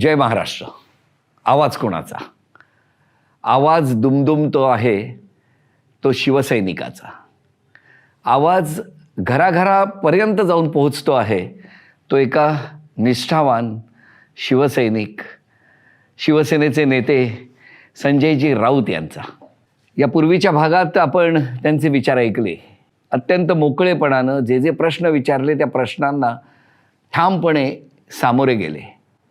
जय महाराष्ट्र. आवाज कोणाचा? आवाज दुमदुमतो आहे तो शिवसैनिकाचा. आवाज घराघरापर्यंत जाऊन पोहोचतो आहे तो एका निष्ठावान शिवसैनिक, शिवसेनेचे नेते संजयजी राऊत यांचा. या पूर्वीच्या भागात आपण त्यांचे विचार ऐकले. अत्यंत मोकळेपणानं जे जे प्रश्न विचारले त्या प्रश्नांना ठामपणे सामोरे गेले.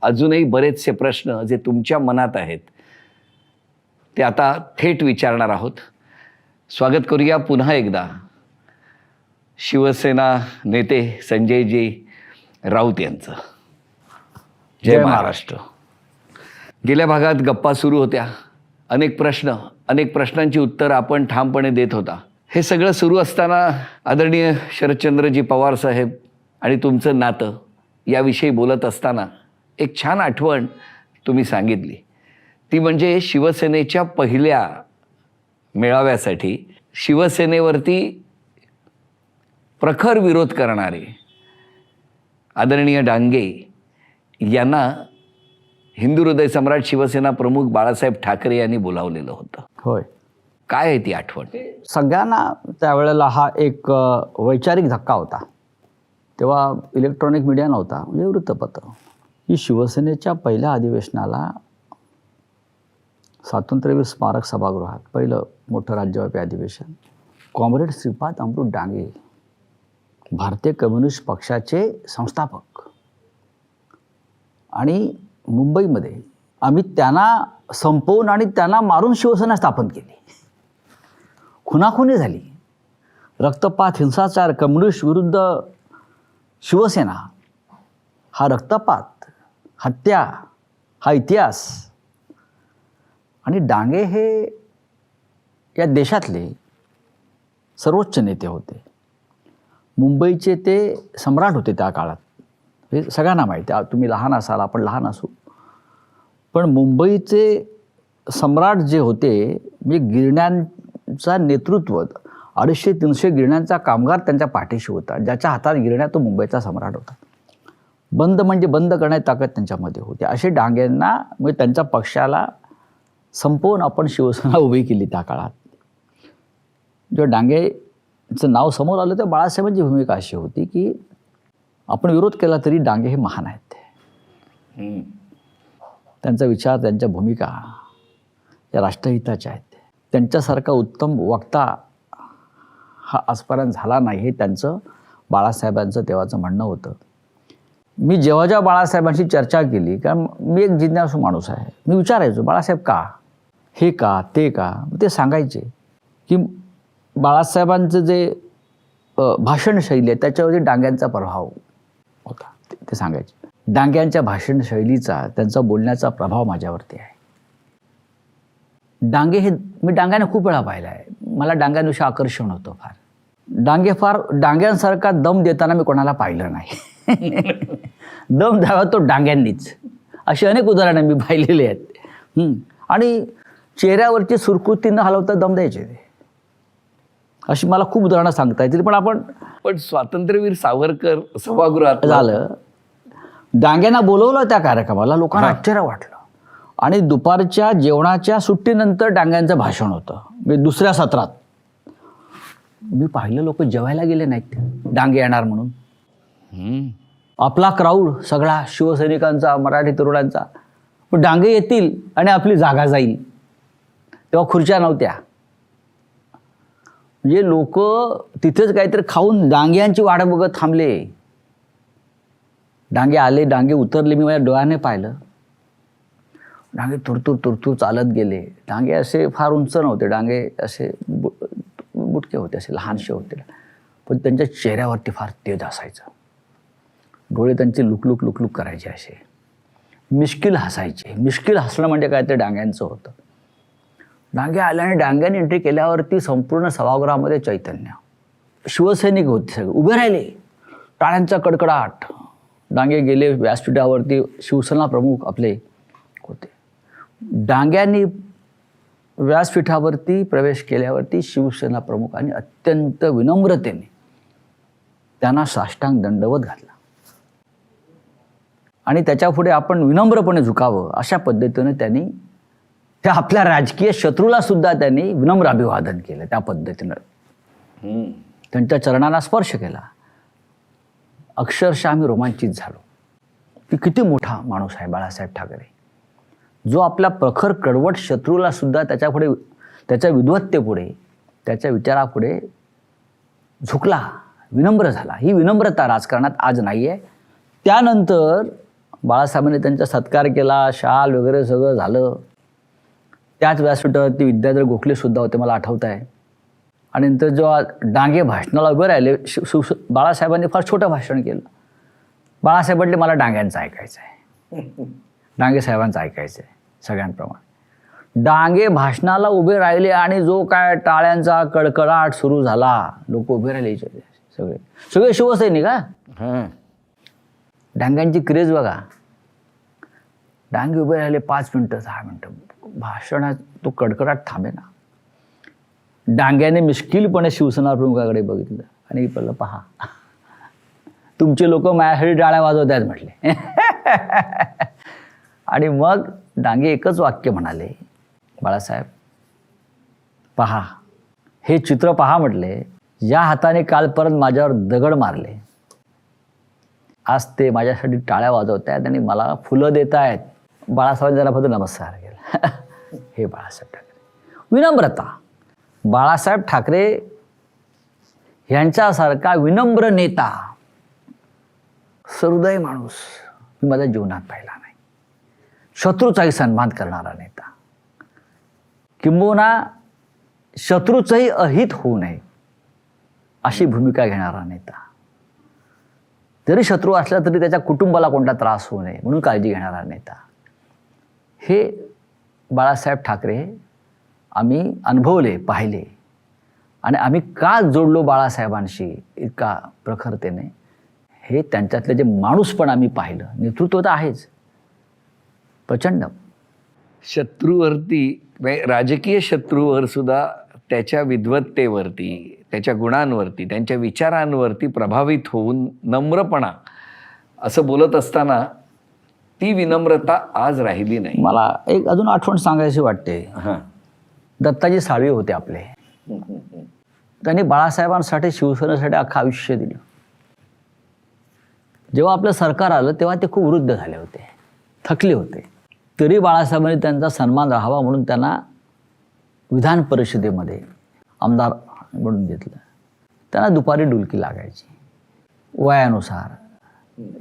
अजूनही बरेचसे प्रश्न जे तुमच्या मनात आहेत ते आता थेट विचारणार आहोत. स्वागत करूया पुन्हा एकदा शिवसेना नेते संजयजी राऊत यांचं. जय महाराष्ट्र. गेल्या भागात गप्पा सुरू होत्या. अनेक प्रश्नांची उत्तरं आपण ठामपणे देत होता. हे सगळं सुरू असताना आदरणीय शरदचंद्रजी पवार साहेब आणि तुमचं नातं याविषयी बोलत असताना एक छान आठवण तुम्ही सांगितली. ती म्हणजे शिवसेनेच्या पहिल्या मेळाव्यासाठी शिवसेनेवरती प्रखर विरोध करणारे आदरणीय डांगे यांना हिंदू हृदय सम्राट शिवसेना प्रमुख बाळासाहेब ठाकरे यांनी बोलावलेलं होतं. होय. काय आहे ती आठवण? सगळ्यांना त्यावेळेला हा एक वैचारिक धक्का होता. तेव्हा इलेक्ट्रॉनिक मीडिया नव्हता, म्हणजे वृत्तपत्र. ही शिवसेनेच्या पहिल्या अधिवेशनाला स्वातंत्र्यवीर स्मारक सभागृहात पहिलं मोठं राज्यव्यापी अधिवेशन, कॉम्रेड श्रीपाद अमृत डांगे, भारतीय कम्युनिस्ट पक्षाचे संस्थापक, आणि मुंबईमध्ये आम्ही त्यांना संपवून आणि त्यांना मारून शिवसेना स्थापन केली. खुनाखुनी झाली, रक्तपात, हिंसाचार, कम्युनिस्ट विरुद्ध शिवसेना, हा रक्तपात, हत्या, हा इतिहास. आणि डांगे हे या देशातले सर्वोच्च नेते होते. मुंबईचे ते सम्राट होते त्या काळात. हे सगळ्यांना माहिती आहे. तुम्ही लहान असाल, आपण लहान असू, पण मुंबईचे सम्राट जे होते, म्हणजे गिरण्यांचा नेतृत्व, 250-300 गिरण्यांचा कामगार त्यांच्या पाठीशी होता. ज्याच्या हातात गिरण्या तो मुंबईचा सम्राट होता. बंद म्हणजे बंद करण्याची ताकद त्यांच्यामध्ये होती. असे डांगेंना, म्हणजे त्यांच्या पक्षाला संपवून आपण शिवसेना उभी केली त्या काळात. जेव्हा डांगेचं नाव समोर आलं तर बाळासाहेबांची भूमिका अशी होती की आपण विरोध केला तरी डांगे हे महान आहेत. त्यांचा विचार, त्यांच्या भूमिका या राष्ट्रहिताच्या आहेत. त्यांच्यासारखा उत्तम वक्ता हा आजपर्यंत झाला नाही, हे त्यांचं, बाळासाहेबांचं तेव्हाचं म्हणणं होतं. मी जेव्हा बाळासाहेबांशी चर्चा केली, कारण मी एक जिज्ञासू माणूस आहे, मी विचारायचो बाळासाहेब का, हे का, ते का. ते सांगायचे की बाळासाहेबांचं जे भाषण शैली आहे त्याच्यावरती डांग्यांचा प्रभाव होता. ते सांगायचे डांग्यांच्या भाषण शैलीचा, त्यांचा बोलण्याचा प्रभाव माझ्यावरती आहे. डांगे हे मी डांग्याने खूप वेळा पाहिला आहे. मला डांग्यांविषयी आकर्षण होतं फार. डांग्यांसारखा दम देताना मी कोणाला पाहिलं नाही. दम द्यावा तो डांग्यांनीच. अशी अनेक उदाहरणं मी पाहिलेली आहेत. आणि चेहऱ्यावरची सुरकुती न हलवता दम द्यायचे ते. अशी मला खूप उदाहरणं सांगता येतील. पण स्वातंत्र्यवीर सावरकर सभागृहात झालं, डांग्यांना बोलवलं त्या कार्यक्रमाला, लोकांना आश्चर्य वाटलं. आणि दुपारच्या जेवणाच्या सुट्टीनंतर डांग्यांचं भाषण होतं, म्हणजे दुसऱ्या सत्रात. मी पाहिलं लोक जेवायला गेले नाहीत डांगे येणार म्हणून. आपला क्राऊड सगळा शिवसैनिकांचा, मराठी तरुणांचा, पण डांगे येतील आणि आपली जागा जाईल. तेव्हा खुर्च्या नव्हत्या, म्हणजे लोक तिथेच काहीतरी खाऊन डांग्यांची वाट बघत थांबले. डांगे आले, डांगे उतरले, मी माझ्या डोळ्याने पाहिलं. डांगे तुरतूर चालत गेले. डांगे असे फार उंच नव्हते, डांगे असे बुटके होते, असे लहानसे होते, पण त्यांच्या चेहऱ्यावरती फार तेज असायचं. डोळे त्यांचे लुकलुक करायचे, असे मिश्किल हसायचे. मिश्किल हसणं म्हणजे काय ते डांग्यांचं होतं. डांगे आल्याने डांग्याने एंट्री केल्यावरती संपूर्ण सभागृहामध्ये चैतन्य. शिवसैनिक होते, सगळे उभे राहिले, टाळ्यांचा कडकडाट. डांगे गेले व्यासपीठावरती, शिवसेना प्रमुख आपले होते. डांग्यांनी व्यासपीठावरती प्रवेश केल्यावरती शिवसेना प्रमुखांनी अत्यंत विनम्रतेने त्यांना साष्टांग दंडवत घातला. आणि त्याच्यापुढे आपण विनम्रपणे झुकावं अशा पद्धतीनं त्यांनी त्या आपल्या राजकीय शत्रूला सुद्धा त्यांनी विनम्र अभिवादन केलं. त्या पद्धतीनं त्यांच्या चरणांना स्पर्श केला. अक्षरशः आम्ही रोमांचित झालो की किती मोठा माणूस आहे बाळासाहेब ठाकरे, जो आपल्या प्रखर कडवट शत्रूला सुद्धा त्याच्यापुढे, त्याच्या विद्वत्तेपुढे, त्याच्या विचारापुढे झुकला, विनम्र झाला. ही विनम्रता राजकारणात आज नाही आहे. त्यानंतर बाळासाहेबांनी त्यांचा सत्कार केला, शाल वगैरे सगळं झालं. त्याच व्यासपीठावरती विद्याधर गोखलेसुद्धा होते, मला आठवत आहे. आणि नंतर जेव्हा डांगे भाषणाला उभे राहिले, बाळासाहेबांनी फार छोटं भाषण केलं. बाळासाहेब म्हटले मला डांग्यांचं ऐकायचं आहे, डांगे साहेबांचं ऐकायचं आहे सगळ्यांप्रमाणे. डांगे भाषणाला उभे राहिले आणि जो काय टाळ्यांचा कडकडाट सुरू झाला, लोक उभे राहिले सगळे सगळे शिवसैनिक. डांग्यांची क्रेज बघा. डांगे उभे राहिले 5 मिनटं 10 मिनटं, भाषणात तो कडकडाट थांबे ना. डांग्याने मिश्किलपणे शिवसेना प्रमुखाकडे बघितलं आणि पहिलं पहा, तुमचे लोक माझ्यासाठी टाळ्या वाजवत आहेत म्हटले. आणि मग डांगे एकच वाक्य म्हणाले, बाळासाहेब पहा, हे चित्र पहा म्हटले. या हाताने कालपर्यंत माझ्यावर दगड मारले, आज ते माझ्यासाठी टाळ्या वाजवत आहेत आणि मला फुलं देत आहेत. बाळासाहेब जरा फक्त नमस्कार केला. हे बाळासाहेब ठाकरे, विनम्रता. बाळासाहेब ठाकरे यांच्यासारखा विनम्र नेता, सहृदय माणूस मी माझ्या जीवनात पाहिला नाही. शत्रूचाही सन्मान करणारा नेता, किंबहुना शत्रूचंही अहित होऊ नये अशी भूमिका घेणारा नेता. जरी शत्रू असला तरी त्याच्या कुटुंबाला कोणता त्रास होऊ नये म्हणून काळजी घेणारा नेता. हे बाळासाहेब ठाकरे आम्ही अनुभवले, पाहिले. आणि आम्ही का जोडलो बाळासाहेबांशी इतका प्रखरतेने, हे त्यांच्यातले जे माणूसपण आम्ही पाहिलं. नेतृत्व तर आहेच प्रचंड. शत्रूवरती, राजकीय शत्रूवर सुद्धा त्याच्या विद्वत्तेवरती, त्याच्या गुणांवरती, त्यांच्या विचारांवरती प्रभावित होऊन नम्रपणा असं बोलत असताना ती विनम्रता आज राहिली नाही. मला एक अजून आठवण सांगायची वाटते. दत्ताजी साळवे होते आपले. त्यांनी बाळासाहेबांसाठी, शिवसेनेसाठी अख्खं आयुष्य दिलं. जेव्हा आपलं सरकार आलं तेव्हा ते खूप वृद्ध झाले होते, थकले होते. तरी बाळासाहेबांनी त्यांचा सन्मान राहावा म्हणून त्यांना विधान परिषदेमध्ये आमदार म्हणून घेतलं. त्यांना दुपारी डुलकी लागायची. वयानुसार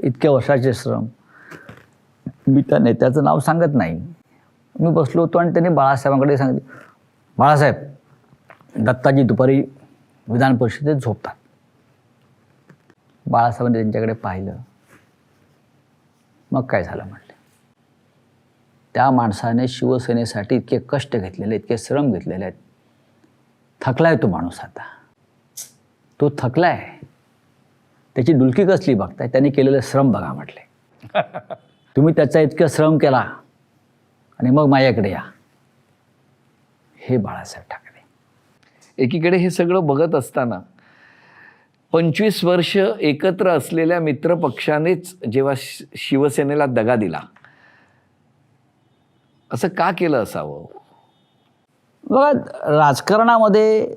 इतक्या वर्षाचे श्रम. मी त्या नेत्याचं नाव सांगत नाही. मी बसलो होतो आणि त्यांनी बाळासाहेबांकडे सांगितलं, बाळासाहेब, दत्ताजी दुपारी विधान परिषदेत झोपतात. बाळासाहेबांनी त्यांच्याकडे पाहिलं. मग काय झालं म्हटलं, त्या माणसाने शिवसेनेसाठी इतके कष्ट घेतलेले, इतके श्रम घेतलेले आहेत. थकलाय तो माणूस आता, तो थकलाय. त्याची डुलकी कसली बघताय, त्यांनी केलेले श्रम बघा म्हटले. तुम्ही त्याचा इतकं श्रम केला आणि मग माझ्याकडे या. हे बाळासाहेब ठाकरे. एकीकडे हे सगळं बघत असताना 25 वर्ष एकत्र असलेल्या मित्रपक्षानेच जेव्हा शिवसेनेला दगा दिला, असं का केलं असावं? बघा, राजकारणामध्ये,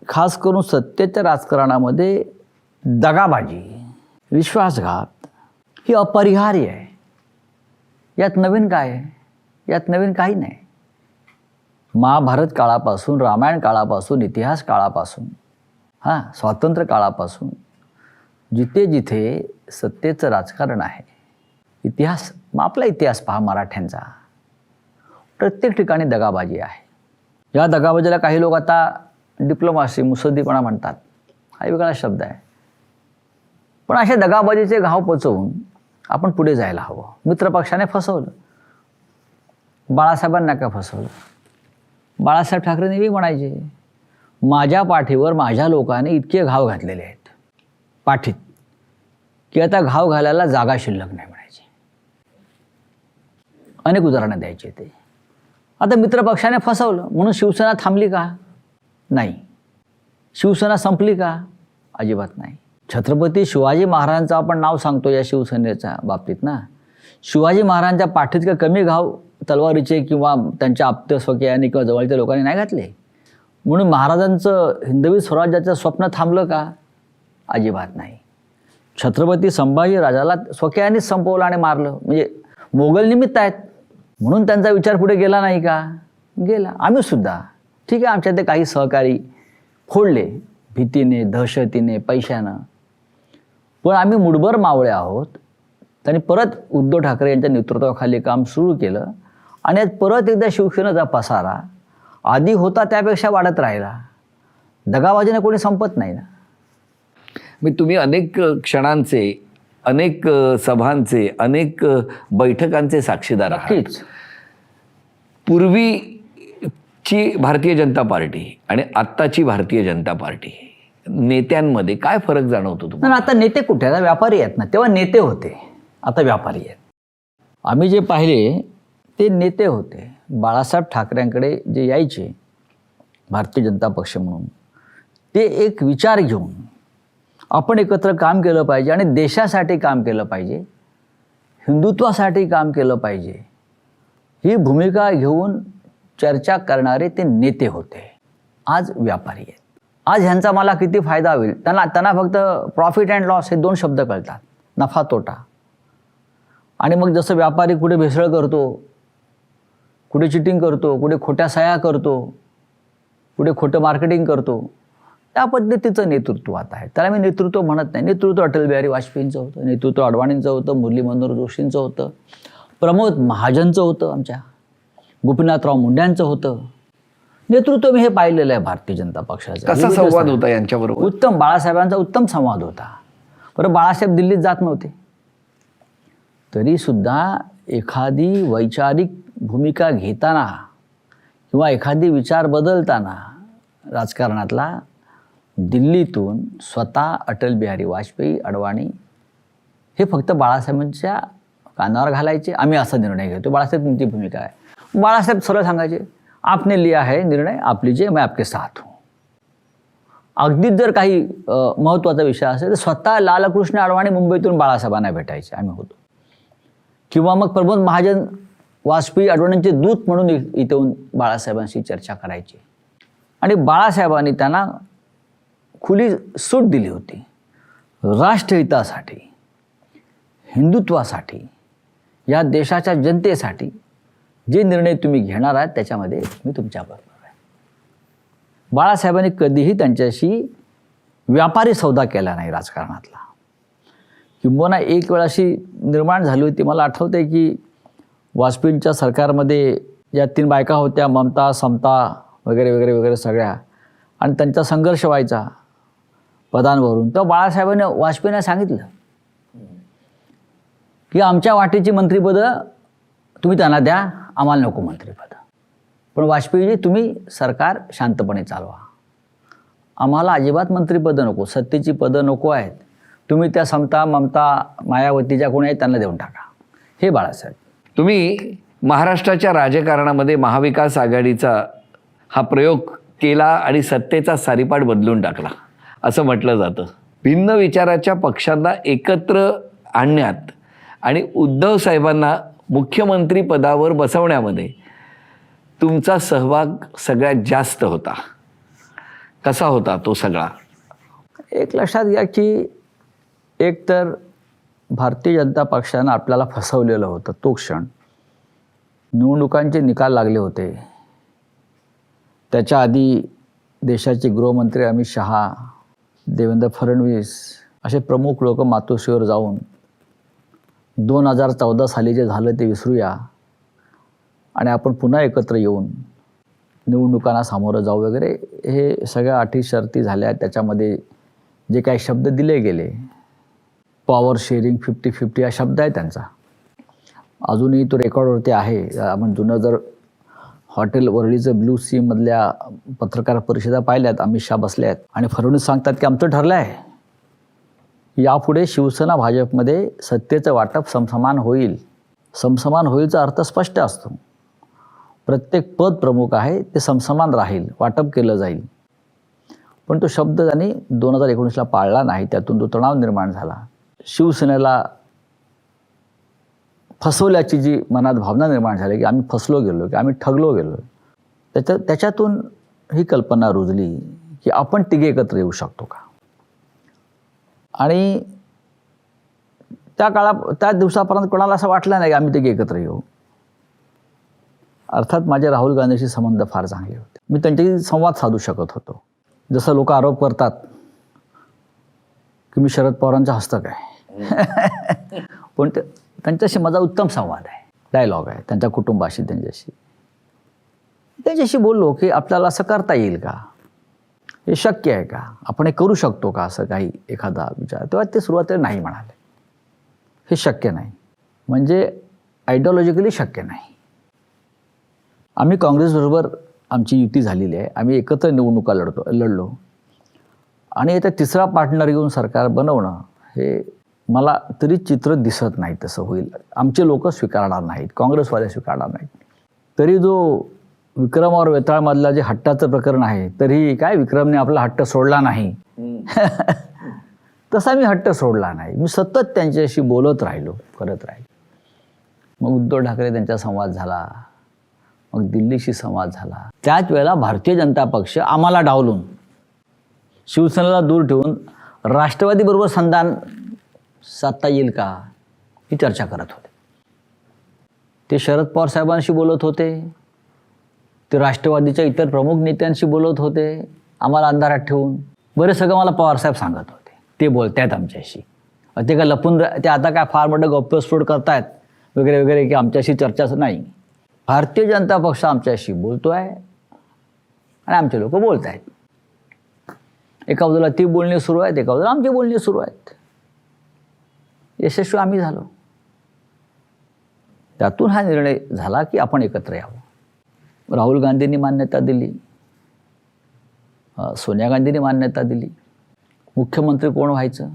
खास करून सत्तेच्या राजकारणामध्ये दगाबाजी, विश्वासघात ही अपरिहार्य आहे. यात नवीन काय आहे? यात नवीन काही नाही. महाभारत काळापासून, रामायण काळापासून, इतिहास काळापासून, स्वातंत्र्य काळापासून जिथे जिथे सत्तेचं राजकारण आहे, इतिहास, मग आपला इतिहास पहा मराठ्यांचा, प्रत्येक ठिकाणी दगाबाजी आहे. या दगाबाजीला काही लोक आता डिप्लोमासी, मुसद्दीपणा म्हणतात. हा वेगळा शब्द आहे. पण अशा दगाबाजीचे घाव पचवून आपण पुढे जायला हवं. मित्रपक्षाने फसवलं, बाळासाहेबांना का फसवलं? बाळासाहेब ठाकरे नेहमी म्हणायचे, माझ्या पाठीवर माझ्या लोकांनी इतके घाव घातलेले आहेत पाठीत की आता घाव घालायला जागा शिल्लक नाही म्हणायचे. अनेक उदाहरणं द्यायचे ते. आता मित्रपक्षाने फसवलं म्हणून शिवसेना थांबली का? नाही. शिवसेना संपली का? अजिबात नाही. छत्रपती शिवाजी महाराजांचं आपण नाव सांगतो या शिवसेनेच्या बाबतीत ना. शिवाजी महाराजांच्या पाठीत काही कमी घाव तलवारीचे किंवा त्यांच्या आप्त स्वकीयांनी किंवा जवळच्या लोकांनी नाही घातले म्हणून महाराजांचं हिंदवी स्वराज्याचं स्वप्न थांबलं का? अजिबात नाही. छत्रपती संभाजी राजाला स्वकीयांनीच संपवलं आणि मारलं. म्हणजे मोगल निमित्त आहेत म्हणून त्यांचा विचार पुढे गेला नाही का? गेला. आम्ही सुद्धा ठीक आहे, आमच्या ते काही सहकारी फोडले भीतीने, दहशतीने, पैशानं, पण आम्ही मुठभर मावळे आहोत. त्यांनी परत उद्धव ठाकरे यांच्या नेतृत्वाखाली काम सुरू केलं आणि आज परत एकदा शिवसेनेचा पसारा आधी होता त्यापेक्षा वाढत राहिला. दगाबाजीने कोणी संपत नाही ना. मी तुम्ही अनेक क्षणांचे, अनेक सभांचे, अनेक बैठकांचे साक्षीदार आहात. नक्कीच. पूर्वीची भारतीय जनता पार्टी आणि आत्ताची भारतीय जनता पार्टी नेत्यांमध्ये काय फरक जाणवतो तुम्हाला? ना आता नेते कुठे? आता व्यापारी आहेत ना. तेव्हा नेते होते, आता व्यापारी आहेत. आम्ही जे पाहिले ते नेते होते. बाळासाहेब ठाकरेंकडे जे यायचे भारतीय जनता पक्ष म्हणून, ते एक विचार घेऊन आपण एकत्र काम केलं पाहिजे आणि देशासाठी काम केलं पाहिजे, हिंदुत्वासाठी काम केलं पाहिजे, ही भूमिका घेऊन चर्चा करणारे ते नेते होते. आज व्यापारी आहेत. आज ह्यांचा मला किती फायदा होईल, त्यांना फक्त प्रॉफिट अँड लॉस हे 2 शब्द कळतात, नफा तोटा. आणि मग जसं व्यापारी कुठे भेसळ करतो, कुठे चिटिंग करतो, कुठे खोट्या सह्या करतो, कुठे खोटं मार्केटिंग करतो, त्या पद्धतीचं नेतृत्व आता आहे. त्याला मी नेतृत्व म्हणत नाही. नेतृत्व अटल बिहारी वाजपेयींचं होतं, नेतृत्व अडवाणींचं होतं, मुरली मनोहर जोशींचं होतं, प्रमोद महाजनचं होतं, आमच्या गोपीनाथराव मुंड्यांचं होतं. नेतृत्व मी हे पाहिलेलं आहे भारतीय जनता पक्षाचं. कसा संवाद होता यांच्याबरोबर? उत्तम. बाळासाहेबांचा उत्तम संवाद होता. बरं, बाळासाहेब दिल्लीत जात नव्हते तरीसुद्धा एखादी वैचारिक भूमिका घेताना किंवा एखादी विचार बदलताना राजकारणातला दिल्लीतून स्वतः अटल बिहारी वाजपेयी, अडवाणी हे फक्त बाळासाहेबांच्या कानावर घालायचे. आम्ही असा निर्णय घेतो, बाळासाहेब तुमची भूमिका आहे. बाळासाहेब सरळ सांगायचे, आपने लिया है निर्णय, आप लीजिए, मैं आपके साथ हूँ. अगदीच जर काही महत्त्वाचा विषय असेल तर स्वतः लालकृष्ण अडवाणी मुंबईतून बाळासाहेबांना भेटायचे, आम्ही होतो. किंवा मग प्रमोद महाजन वाजपेयी अडवाणींचे दूत म्हणून इथे येऊन बाळासाहेबांशी चर्चा करायची. आणि बाळासाहेबांनी त्यांना खुली सूट दिली होती. राष्ट्रहितासाठी, हिंदुत्वासाठी, या देशाच्या जनतेसाठी जे निर्णय तुम्ही घेणार आहात त्याच्यामध्ये मी तुमच्याबरोबर आहे. बाळासाहेबांनी कधीही त्यांच्याशी व्यापारी सौदा केला नाही राजकारणातला. किंबहुना एक वेळ अशी निर्माण झाली होती, मला आठवतं आहे की वाजपेयींच्या सरकारमध्ये या 3 बायका होत्या, ममता, समता वगैरे वगैरे वगैरे सगळ्या, आणि त्यांचा संघर्ष व्हायचा पदांवरून. तर बाळासाहेबांनी वाजपेयींना सांगितलं की आमच्या वाटेची मंत्रिपदं तुम्ही त्यांना द्या, आम्हाला नको मंत्रिपद. पण वाजपेयीजी तुम्ही सरकार शांतपणे चालवा, आम्हाला अजिबात मंत्रिपदं नको, सत्तेची पदं नको आहेत. तुम्ही त्या समता, ममता, मायावती ज्या कोणी आहेत त्यांना देऊन टाका. हे बाळासाहेब. तुम्ही महाराष्ट्राच्या राजकारणामध्ये महाविकास आघाडीचा हा प्रयोग केला आणि सत्तेचा सारीपाट बदलून टाकला असं म्हटलं जातं. भिन्न विचाराच्या पक्षांना एकत्र आणण्यात आणि उद्धव साहेबांना मुख्यमंत्री पदावर बसवण्यामध्ये तुमचा सहभाग सगळ्यात जास्त होता. कसा होता तो सगळा? एक लक्षात घ्या की एकतर भारतीय जनता पक्षानं आपल्याला फसवलेलं होतं. तो क्षण निवडणुकांचे निकाल लागले होते. त्याच्या आधी देशाचे गृहमंत्री अमित शहा, देवेंद्र फडणवीस असे प्रमुख लोक मातोश्रीवर जाऊन 2014 साली जे झालं ते विसरूया आणि आपण पुन्हा एकत्र येऊन निवडणुकांना सामोरं जाऊ वगैरे, हे सगळ्या अटी शर्ती झाल्या. त्याच्यामध्ये जे काही शब्द दिले गेले, पॉवर शेअरिंग 50-50 हा शब्द आहे त्यांचा, अजूनही तो रेकॉर्डवरती आहे. आपण जुनं जर हॉटेल वरळीचं ब्लू सी मधल्या पत्रकार परिषदा पाहिल्यात, अमित शहा बसले आहेत आणि फडणवीस सांगतात की आमचं ठरलं आहे, यापुढे शिवसेना भाजपमध्ये सत्तेचं वाटप समसमान होईल. समसमान होईलचा अर्थ स्पष्ट असतो, प्रत्येक पद प्रमुख आहे ते समसमान राहील, वाटप केलं जाईल. पण तो शब्द त्यांनी 2019ला पाळला नाही. त्यातून तो तणाव निर्माण झाला. शिवसेनेला फसवल्याची जी मनात भावना निर्माण झाली की आम्ही फसलो गेलो, की आम्ही ठगलो गेलो, त्याच्यातून ही कल्पना रुजली की आपण तिघे एकत्र येऊ शकतो का. आणि त्या दिवसापर्यंत कोणाला असं वाटलं नाही की आम्ही तिघे एकत्र येऊ. अर्थात माझे राहुल गांधीशी संबंध फार चांगले होते. मी त्यांच्याशी संवाद साधू शकत होतो. जसं लोक आरोप करतात की मी शरद पवारांचा हस्तक आहे पण त्यांच्याशी माझा उत्तम संवाद आहे, डायलॉग आहे त्यांच्या कुटुंबाशी. त्यांच्याशी बोललो की आपल्याला असं करता येईल का, हे शक्य आहे का, आपण हे करू शकतो का, असं काही एखादा विचार. तेव्हा ते सुरुवातीला नाही म्हणाले, हे शक्य नाही, म्हणजे आयडिओलॉजिकली शक्य नाही. आम्ही काँग्रेसबरोबर आमची युती झालेली आहे, आम्ही एकत्र निवडणुका लढलो आणि आता तिसरा पार्टनर घेऊन सरकार बनवणं हे मला तरी चित्र दिसत नाही तसं होईल. आमचे लोक स्वीकारणार नाहीत, काँग्रेसवाले स्वीकारणार नाहीत. तरी जो विक्रम और वेताळमधला जे हट्टाचं प्रकरण आहे, तरी काय विक्रमने आपला हट्ट सोडला नाही तसा मी हट्ट सोडला नाही. मी सतत त्यांच्याशी बोलत राहिलो, करत राहिलो. मग उद्धव ठाकरे त्यांचा संवाद झाला, मग दिल्लीशी संवाद झाला. त्याच वेळेला भारतीय जनता पक्ष आम्हाला डावलून शिवसेनेला दूर ठेवून राष्ट्रवादीबरोबर संधान साधता येईल का ही चर्चा करत होते. ते शरद पवार साहेबांशी बोलत होते, ते राष्ट्रवादीच्या इतर प्रमुख नेत्यांशी बोलत होते आम्हाला अंधारात ठेवून. बरे सगळं मला पवारसाहेब सांगत होते, ते बोलतायत आमच्याशी, ते काय लपून ते आता काय फार मोठं गौप्यस्फोट करतायत वगैरे वगैरे की आमच्याशी चर्चाच नाही. भारतीय जनता पक्ष आमच्याशी बोलतो आहे आणि आमचे लोक बोलत आहेत. एका बाजूला ती बोलणी सुरू आहेत, एका बाजूला आमची बोलणी सुरू आहेत. यशस्वी आम्ही झालो. त्यातून हा निर्णय झाला की आपण एकत्र यावं. राहुल गांधींनी मान्यता दिली, सोनिया गांधींनी मान्यता दिली. मुख्यमंत्री कोण व्हायचं,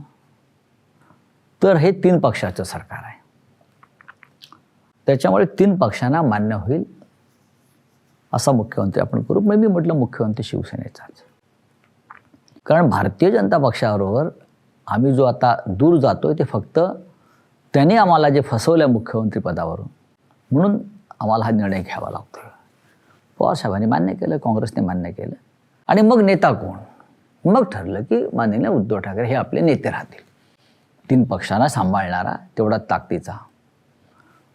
तर हे 3 पक्षाचं सरकार आहे. त्याच्यामुळे 3 पक्षांना मान्य होईल असा मुख्यमंत्री आपण करू. पण मी म्हटलं मुख्यमंत्री शिवसेनेचाच, कारण भारतीय जनता पक्षाबरोबर आम्ही जो आता दूर जातोय ते फक्त त्यांनी आम्हाला जे फसवलं मुख्यमंत्री पदावरून, म्हणून आम्हाला हा निर्णय घ्यावा लागतो. पवारसाहेबांनी मान्य केलं, काँग्रेसने मान्य केलं. आणि मग नेता कोण, मग ठरलं की माननीय उद्धव ठाकरे हे आपले नेते राहतील, 3 पक्षांना सांभाळणारा तेवढा ताकदीचा.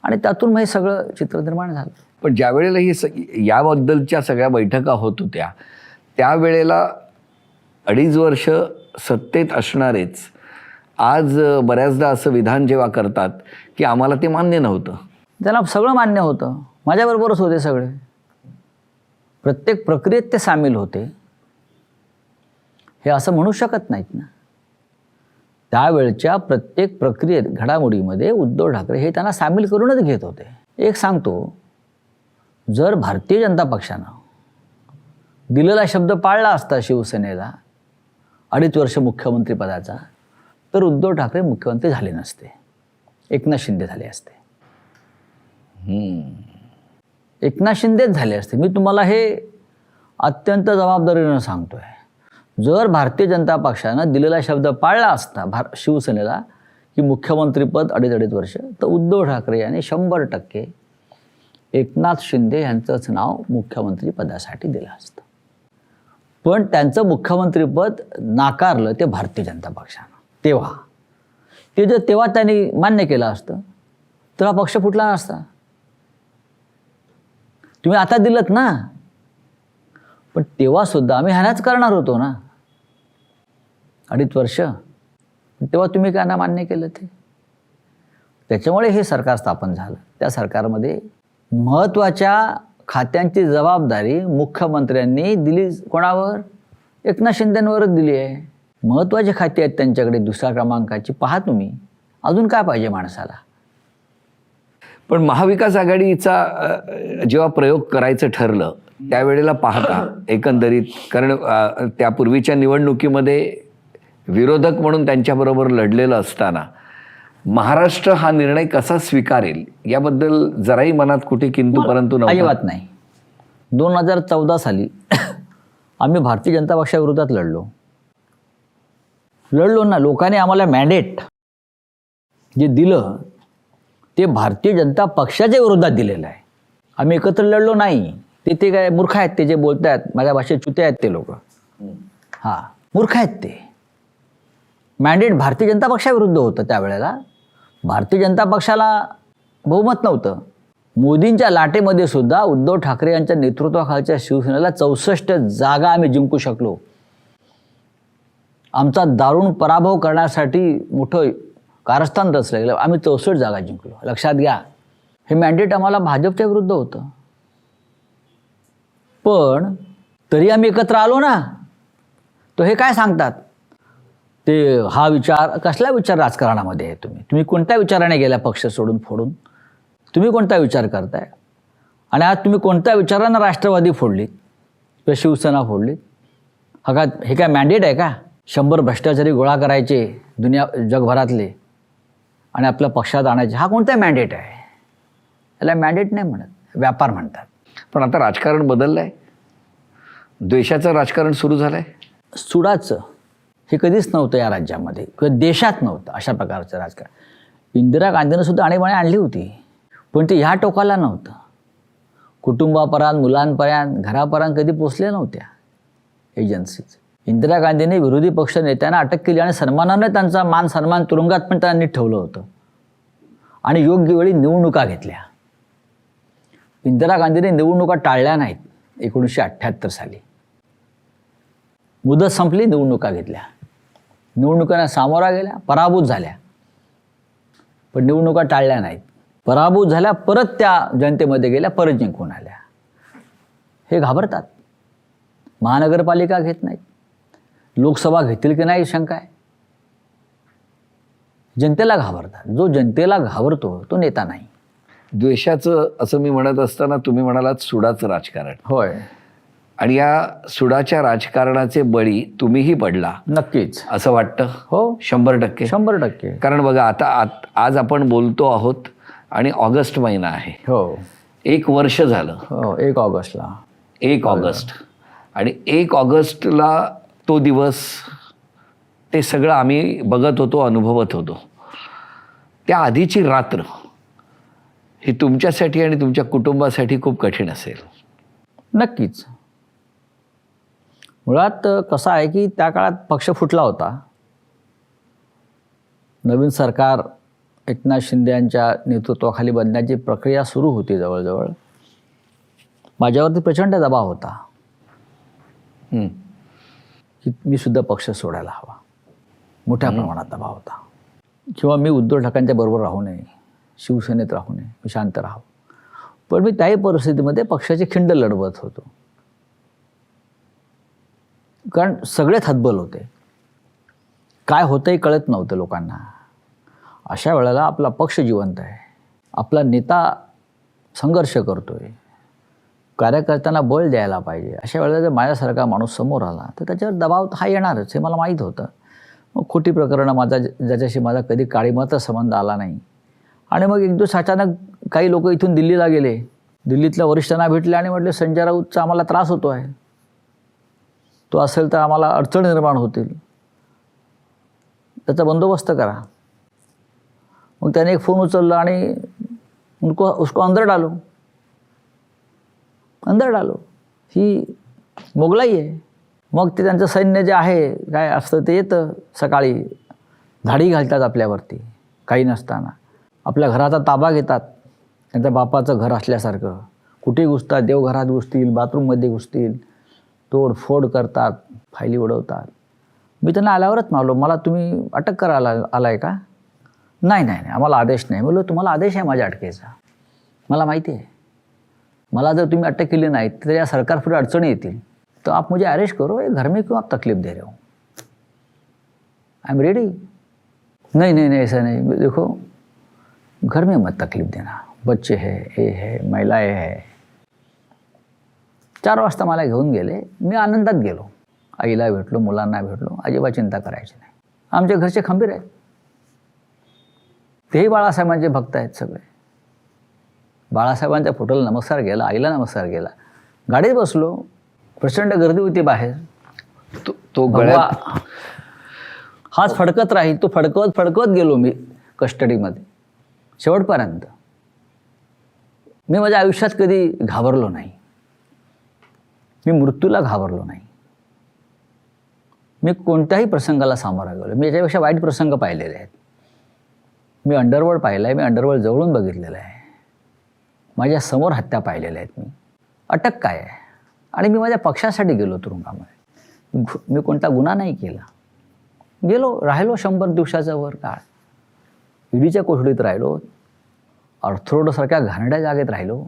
आणि त्यातून मग हे सगळं चित्र निर्माण झालं. पण ज्या वेळेला ही याबद्दलच्या सगळ्या बैठका होत होत्या त्यावेळेला 2.5 वर्ष सत्तेत असणारेच आज बऱ्याचदा असं विधान जेव्हा करतात की आम्हाला ते मान्य नव्हतं. त्यांना सगळं मान्य होतं, माझ्याबरोबरच होते सगळे, प्रत्येक प्रक्रियेत ते सामील होते. हे असं म्हणू शकत नाहीत ना. त्यावेळच्या प्रत्येक प्रक्रियेत घडामोडीमध्ये उद्धव ठाकरे हे त्यांना सामील करूनच घेत होते. एक सांगतो, जर भारतीय जनता पक्षानं दिलेला शब्द पाळला असता शिवसेनेला 2.5 वर्ष मुख्यमंत्रीपदाचा, तर उद्धव ठाकरे मुख्यमंत्री झाले नसते, एकनाथ शिंदे झाले असते. एकनाथ शिंदेच झाले असते. मी तुम्हाला हे अत्यंत जबाबदारीनं सांगतोय. जर भारतीय जनता पक्षानं दिलेला शब्द पाळला असता शिवसेनेला की मुख्यमंत्रीपद 2.5 वर्ष, तर उद्धव ठाकरे यांनी 100% एकनाथ शिंदे यांचंच नाव मुख्यमंत्रीपदासाठी दिलं असतं. पण त्यांचं मुख्यमंत्रीपद नाकारलं ते भारतीय जनता पक्षानं. तेव्हा त्यांनी मान्य केलं असतं तर हा पक्ष फुटला नसता. तुम्ही आता दिलत ना, पण तेव्हा सुद्धा आम्ही ह्यानाच करणार होतो ना 2.5 वर्ष. तेव्हा तुम्ही काय ना मान्य केलं ते. त्याच्यामुळे हे सरकार स्थापन झालं. त्या सरकारमध्ये महत्त्वाच्या खात्यांची जबाबदारी मुख्यमंत्र्यांनी दिली कोणावर, एकनाथ शिंदेंवरच दिली आहे. महत्त्वाचे खाते आहेत त्यांच्याकडे 2ऱ्या क्रमांकाची. पहा तुम्ही, अजून काय पाहिजे माणसाला. पण महाविकास आघाडीचा जेव्हा प्रयोग करायचं ठरलं त्यावेळेला पाहता एकंदरीत, कारण त्यापूर्वीच्या निवडणुकीमध्ये विरोधक म्हणून त्यांच्याबरोबर लढलेलं असताना महाराष्ट्र हा निर्णय कसा स्वीकारेल याबद्दल जराही मनात कुठे किंतु परंतु नव्हता. अजिबात नाही. 2014 साली आम्ही भारतीय जनता पक्षाविरोधात लढलो ना. लोकांनी आम्हाला मॅन्डेट जे दिलं ते भारतीय जनता पक्षाच्या विरोधात दिलेलं आहे. आम्ही एकत्र लढलो नाही. ते काय मूर्ख आहेत, ते जे बोलत आहेत, माझ्या भाषेत चुते आहेत ते लोक. हां, मूर्ख आहेत ते. मॅन्डेट भारतीय जनता पक्षाविरुद्ध होतं त्यावेळेला. भारतीय जनता पक्षाला बहुमत नव्हतं. मोदींच्या लाटेमध्ये सुद्धा उद्धव ठाकरे यांच्या नेतृत्वाखालच्या शिवसेनेला 64 जागा आम्ही जिंकू शकलो. आमचा दारुण पराभव करण्यासाठी मोठं कारस्थान रचलं गेलं. आम्ही 64 जागा जिंकलो. लक्षात घ्या, हे मॅन्डेट आम्हाला भाजपच्या विरुद्ध होतं. पण तरी आम्ही एकत्र आलो ना. तो हे काय सांगतात ते, हा विचार कसला विचार राजकारणामध्ये आहे? तुम्ही कोणत्या विचाराने गेला पक्ष सोडून फोडून? तुम्ही कोणता विचार करताय? आणि आज तुम्ही कोणत्या विचारानं राष्ट्रवादी फोडलीत किंवा शिवसेना फोडलीत? हे काय मॅन्डेट आहे का? 100 भ्रष्टाचारी गोळा करायचे जगभरातले आणि आपल्या पक्षात आणायचे. हा कोणता मॅन्डेट आहे? याला मॅन्डेट नाही म्हणत, व्यापार म्हणतात. पण आता राजकारण बदललं आहे. द्वेषाचं राजकारण सुरू झालं आहे. सुडाचं हे कधीच नव्हतं या राज्यामध्ये किंवा देशात नव्हतं अशा प्रकारचं राजकारण. इंदिरा गांधीनं सुद्धा आणीबाणी आणली होती, पण ते ह्या टोकाला नव्हतं. कुटुंबापर्यंत, मुलांपर्यंत, घरापर्यंत कधी पोचल्या नव्हत्या एजन्सीज. इंदिरा गांधींनी विरोधी पक्ष नेत्यांना अटक केली आणि सन्मानाने त्यांचा मान सन्मान तुरुंगात पण त्यांनी ठेवलं होतं आणि योग्य वेळी निवडणुका घेतल्या. इंदिरा गांधींनी निवडणुका टाळल्या नाहीत. 1978 साली मुदत संपली, निवडणुका घेतल्या. निवडणुकांना सामोरा गेल्या, पराभूत झाल्या, पण निवडणुका टाळल्या नाहीत. पराभूत झाल्या, परत त्या जनतेमध्ये गेल्या, परत जिंकून आल्या. हे घाबरतात. महानगरपालिका घेत नाहीत, लोकसभा घेतील की नाही शंका आहे. जनतेला घाबरतात. जो जनतेला घाबरतो तो नेता नाही. द्वेषाचं असं मी म्हणत असताना तुम्ही म्हणालात सुडाचं राजकारण. होय. आणि या सुडाच्या राजकारणाचे बळी तुम्हीही पडला नक्कीच असं वाटतं? हो, 100%. 100%. कारण बघा, आज आपण बोलतो आहोत आणि ऑगस्ट महिना आहे. हो, 1 वर्ष झालं. हो, 1 ऑगस्टला. 1 ऑगस्ट. आणि 1 ऑगस्टला तो दिवस, ते सगळं आम्ही बघत होतो, अनुभवत होतो. त्या आधीची रात्र ही तुमच्यासाठी आणि तुमच्या कुटुंबासाठी खूप कठीण असेल. नक्कीच. मुळात कसं आहे की त्या काळात पक्ष फुटला होता. नवीन सरकार एकनाथ शिंदे यांच्या नेतृत्वाखाली बनण्याची प्रक्रिया सुरू होती जवळजवळ. माझ्यावरती प्रचंड दबाव होता की मी सुद्धा पक्ष सोडायला हवा. मोठ्या प्रमाणात दबाव होता. किंवा मी उद्धव ठाकरेंच्या बरोबर राहू नये, शिवसेनेत राहू नये, मी शांत राहावं. पण मी त्याही परिस्थितीमध्ये पक्षाची खिंड लढवत होतो, कारण सगळेच हतबल होते. काय होतंही कळत नव्हतं लोकांना. अशा वेळेला आपला पक्ष जिवंत आहे, आपला नेता संघर्ष करतोय, कार्यकर्त्यांना बळ द्यायला पाहिजे. अशा वेळेला जर माझ्यासारखा माणूस समोर आला तर त्याच्यावर दबाव हा येणारच, हे मला माहीत होतं. मग खोटी प्रकरणं ज्याच्याशी माझा कधी काळीमात्र संबंध आला नाही. आणि मग एक दिवस अचानक काही लोक इथून दिल्लीला गेले, दिल्लीतल्या वरिष्ठांना भेटले आणि म्हटले संजय राऊतचा आम्हाला त्रास होतो आहे, तो असेल तर आम्हाला अडचण निर्माण होतील, त्याचा बंदोबस्त करा. मग त्याने एक फोन उचलला आणि उसको अंदर डालो. ही मोगलाई आहे. मग ते त्यांचं सैन्य जे आहे काय असतं ते येतं, सकाळी धाडी घालतात आपल्यावरती काही नसताना, आपल्या घराचा ताबा घेतात, त्यांच्या बापाचं घर असल्यासारखं. कुठेही घुसतात, देवघरात घुसतील, बाथरूममध्ये घुसतील, तोडफोड करतात, फायली उडवतात. मी त्यांना आल्यावरच मारलो, मला तुम्ही अटक करायला आलाय का? नाही, आम्हाला आदेश नाही. बोललो तुम्हाला आदेश आहे माझ्या अटकेचा, मला माहिती आहे. मला जर तुम्ही अटक केली नाही तर या सरकार पुढे अडचणी येतील, तो आप मुझे अरेस्ट करो, ये घर में क्यों आप तकलीफ दे रहे हो? I am ready. नहीं ऐसा नहीं, देखो घर में मत तकलीफ देना, बच्चे है, ये है, महिलाएं है. 4 वाजता मला घेऊन गेले. मी आनंदात गेलो, आईला भेटलो, मुलांना भेटलो. अजिबात चिंता करायची नाही. आमच्या घरचे खंबीर आहेत, तेही बाळासाहेबांचे भक्त आहेत सगळे. बाळासाहेबांच्या फोटोला नमस्कार केला, आईला नमस्कार केला. गाडीत बसलो, प्रचंड गर्दी होती बाहेर. तो भगवा गळ्यात हाच फडकत राहील. तो फडकवत फडकवत गेलो मी कस्टडीमध्ये शेवटपर्यंत. मी माझ्या आयुष्यात कधी घाबरलो नाही. मी मृत्यूला घाबरलो नाही. मी कोणत्याही प्रसंगाला सामोरा गेलो. मी याच्यापेक्षा वाईट प्रसंग पाहिलेले आहेत. मी अंडरवर्ल्ड पाहिलं आहे. मी अंडरवर्ल्ड जवळून बघितलेलं आहे. माझ्या समोर हत्या पाहिलेल्या आहेत. मी अटक काय आहे. आणि मी माझ्या पक्षासाठी गेलो तुरुंगामध्ये. मी कोणता गुन्हा नाही केला. गेलो, राहिलो 100 दिवसाचा वर काळ. ईडीच्या कोठडीत राहिलो. अर्थरोडसारख्या घाणेरड्या जागेत राहिलो.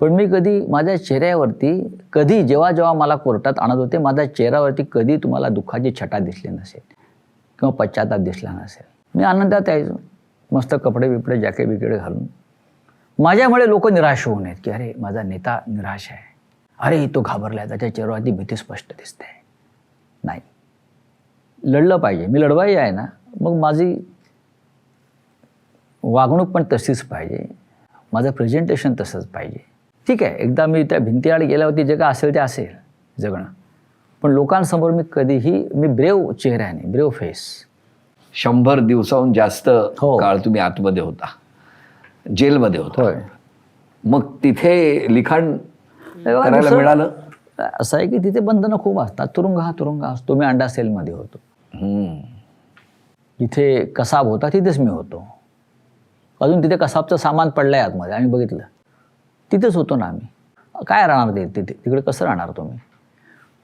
पण मी कधी माझ्या चेहऱ्यावरती जेव्हा मला कोर्टात आणत होते, माझ्या चेहऱ्यावरती कधी तुम्हाला दुःखाची छटा दिसली नसेल किंवा पश्चाताप दिसला नसेल. मी आनंदात यायचो, मस्त कपडे बिपडे जॅकेट बिकेट घालून. माझ्यामुळे लोक निराश होऊ नयेत की अरे माझा नेता निराश आहे, अरे तो घाबरला, त्याच्या चेहऱ्यावरती भीती स्पष्ट दिसते. नाही, लढलं पाहिजे. मी लढवाई आहे ना, मग माझी वागणूक पण तशीच पाहिजे, माझं प्रेझेंटेशन तसंच पाहिजे. ठीक आहे, एकदा मी त्या भिंतीआड गेल्यावरती जे काय असेल ते असेल जगणं. पण लोकांसमोर मी कधीही ब्रेव चेहऱ्याने, ब्रेव फेस. 100 दिवसाहून जास्त हो. काळ तुम्ही आतमध्ये होता, जेलमध्ये होता. होय. मग तिथे लिखाण करायला दुसरं मिळालं? असं आहे की तिथे बंधनं खूप असतात. तुरुंग असतो. मी अंडा सेलमध्ये होतो. जिथे कसाब होता तिथेच मी होतो. अजून तिथे कसाबचं सामान पडलं आहे आतमध्ये, आम्ही बघितलं. तिथेच होतो ना आम्ही. काय राहणार ते तिकडे, कसं राहणार तुम्ही.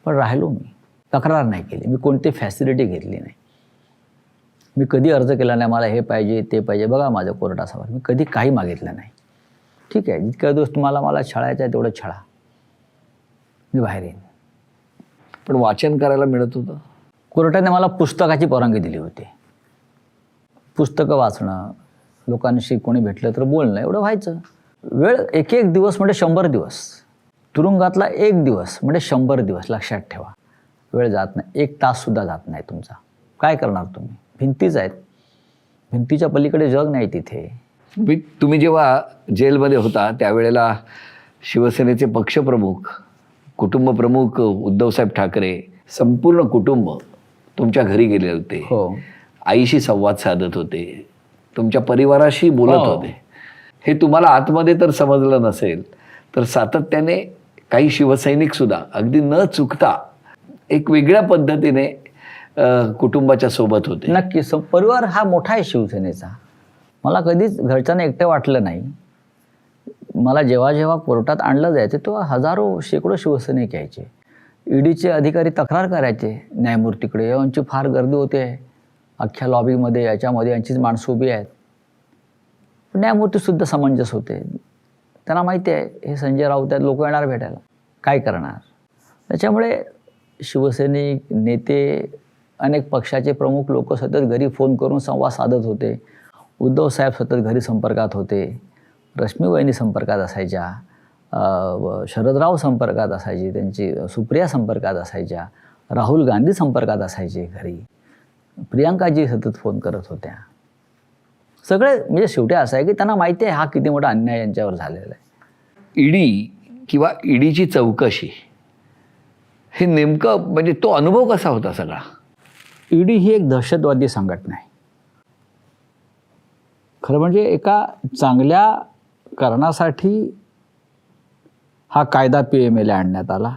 पण राहिलो मी. तक्रार नाही केली मी, कोणती फॅसिलिटी घेतली नाही. मी कधी अर्ज केला नाही मला हे पाहिजे ते पाहिजे. बघा माझ्या कोर्टासमोर मी कधी काही मागितलं नाही. ठीक आहे, जितक्या दिवस तुम्हाला मला छळायचं आहे तेवढं छळा, मी बाहेर येईन. पण वाचन करायला मिळत होतं? कोर्टाने मला पुस्तकाची परवानगी दिली होती. पुस्तकं वाचणं, लोकांशी कोणी भेटलं तर बोलणं, एवढं व्हायचं. वेळ एक दिवस म्हणजे 100 दिवस. तुरुंगातला 1 दिवस म्हणजे 100 दिवस. लक्षात ठेवा, वेळ जात नाही. 1 ताससुद्धा जात नाही तुमचा. काय करणार तुम्ही. भिंतीच आहेत, भिंतीच्या पलीकडे जग नाही तिथे. तुम्ही जेव्हा जेलमध्ये होता त्यावेळेला शिवसेनेचे पक्षप्रमुख, कुटुंब प्रमुख उद्धवसाहेब ठाकरे संपूर्ण कुटुंब तुमच्या घरी गेले होते. हो. आईशी संवाद साधत होते, तुमच्या परिवाराशी बोलत होते. हे तुम्हाला आतमध्ये तर समजलं नसेल, तर सातत्याने काही शिवसैनिक सुद्धा अगदी न चुकता एक वेगळ्या पद्धतीने कुटुंबाच्या सोबत होते. नक्की. परिवार हा मोठा आहे शिवसेनेचा. मला कधीच घरच्यांना एकटं वाटलं नाही. मला जेव्हा कोर्टात आणलं जायचं तेव्हा हजारो शेकडो शिवसैनिक यायचे. ईडीचे अधिकारी तक्रार करायचे न्यायमूर्तीकडे, यांची फार गर्दी होते अख्ख्या लॉबीमध्ये, याच्यामध्ये यांचीच माणसं उभी आहेत. न्यायमूर्तीसुद्धा समंजस होते. त्यांना माहिती आहे हे संजय राऊत आहेत, लोक येणार भेटायला, काय करणार. त्याच्यामुळे शिवसैनिक नेते, अनेक पक्षाचे प्रमुख लोक सतत घरी फोन करून संवाद साधत होते. उद्धवसाहेब सतत घरी संपर्कात होते. रश्मीवहिनी संपर्कात असायच्या, शरदराव संपर्कात असायची, त्यांची सुप्रिया संपर्कात असायच्या, राहुल गांधी संपर्कात असायचे घरी, प्रियांकाजी सतत फोन करत होत्या. सगळे म्हणजे शेवटी असं आहे की त्यांना माहिती आहे हा किती मोठा अन्याय यांच्यावर झालेला आहे. ईडी किंवा ईडीची चौकशी हे नेमकं म्हणजे तो अनुभव कसा होता सगळा? ईडी ही एक दहशतवादी संघटना आहे. खरं म्हणजे एका चांगल्या कारणासाठी हा कायदा PMLA आणण्यात आला.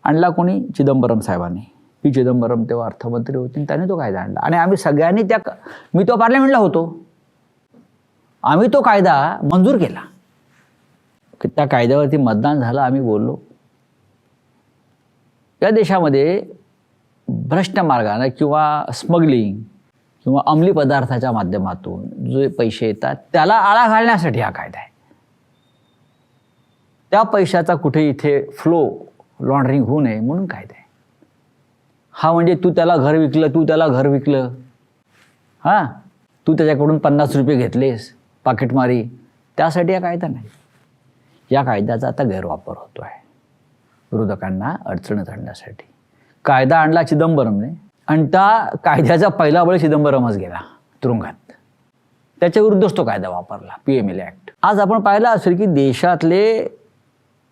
आणला कोणी? चिदंबरम साहेबांनी. पी चिदंबरम तेव्हा अर्थमंत्री होते आणि त्यांनी तो कायदा आणला. आणि आम्ही सगळ्यांनी मी तो पार्लमेंटला होतो, आम्ही तो कायदा मंजूर केला. त्या कायद्यावरती मतदान झालं, आम्ही बोललो. या देशामध्ये भ्रष्ट मार्गाने किंवा स्मगलिंग किंवा अंमली पदार्थाच्या माध्यमातून जे पैसे येतात त्याला आळा घालण्यासाठी हा कायदा आहे. त्या पैशाचा कुठे इथे फ्लो, लॉन्ड्रिंग होऊ नये म्हणून कायदा आहे हा. म्हणजे तू त्याला घर विकलं, हां, तू त्याच्याकडून 50 रुपये घेतलेस पाकिटमारी, त्यासाठी हा कायदा नाही. या कायद्याचा आता गैरवापर होतो आहे विरोधकांना अडचणीत आणण्यासाठी. कायदा आणला चिदंबरमने आणि त्या कायद्याचा पहिला बळी चिदंबरमच गेला तुरुंगात. त्याच्या विरुद्धच तो कायदा वापरला, PMLA ॲक्ट. आज आपण पाहिलं असेल की देशातले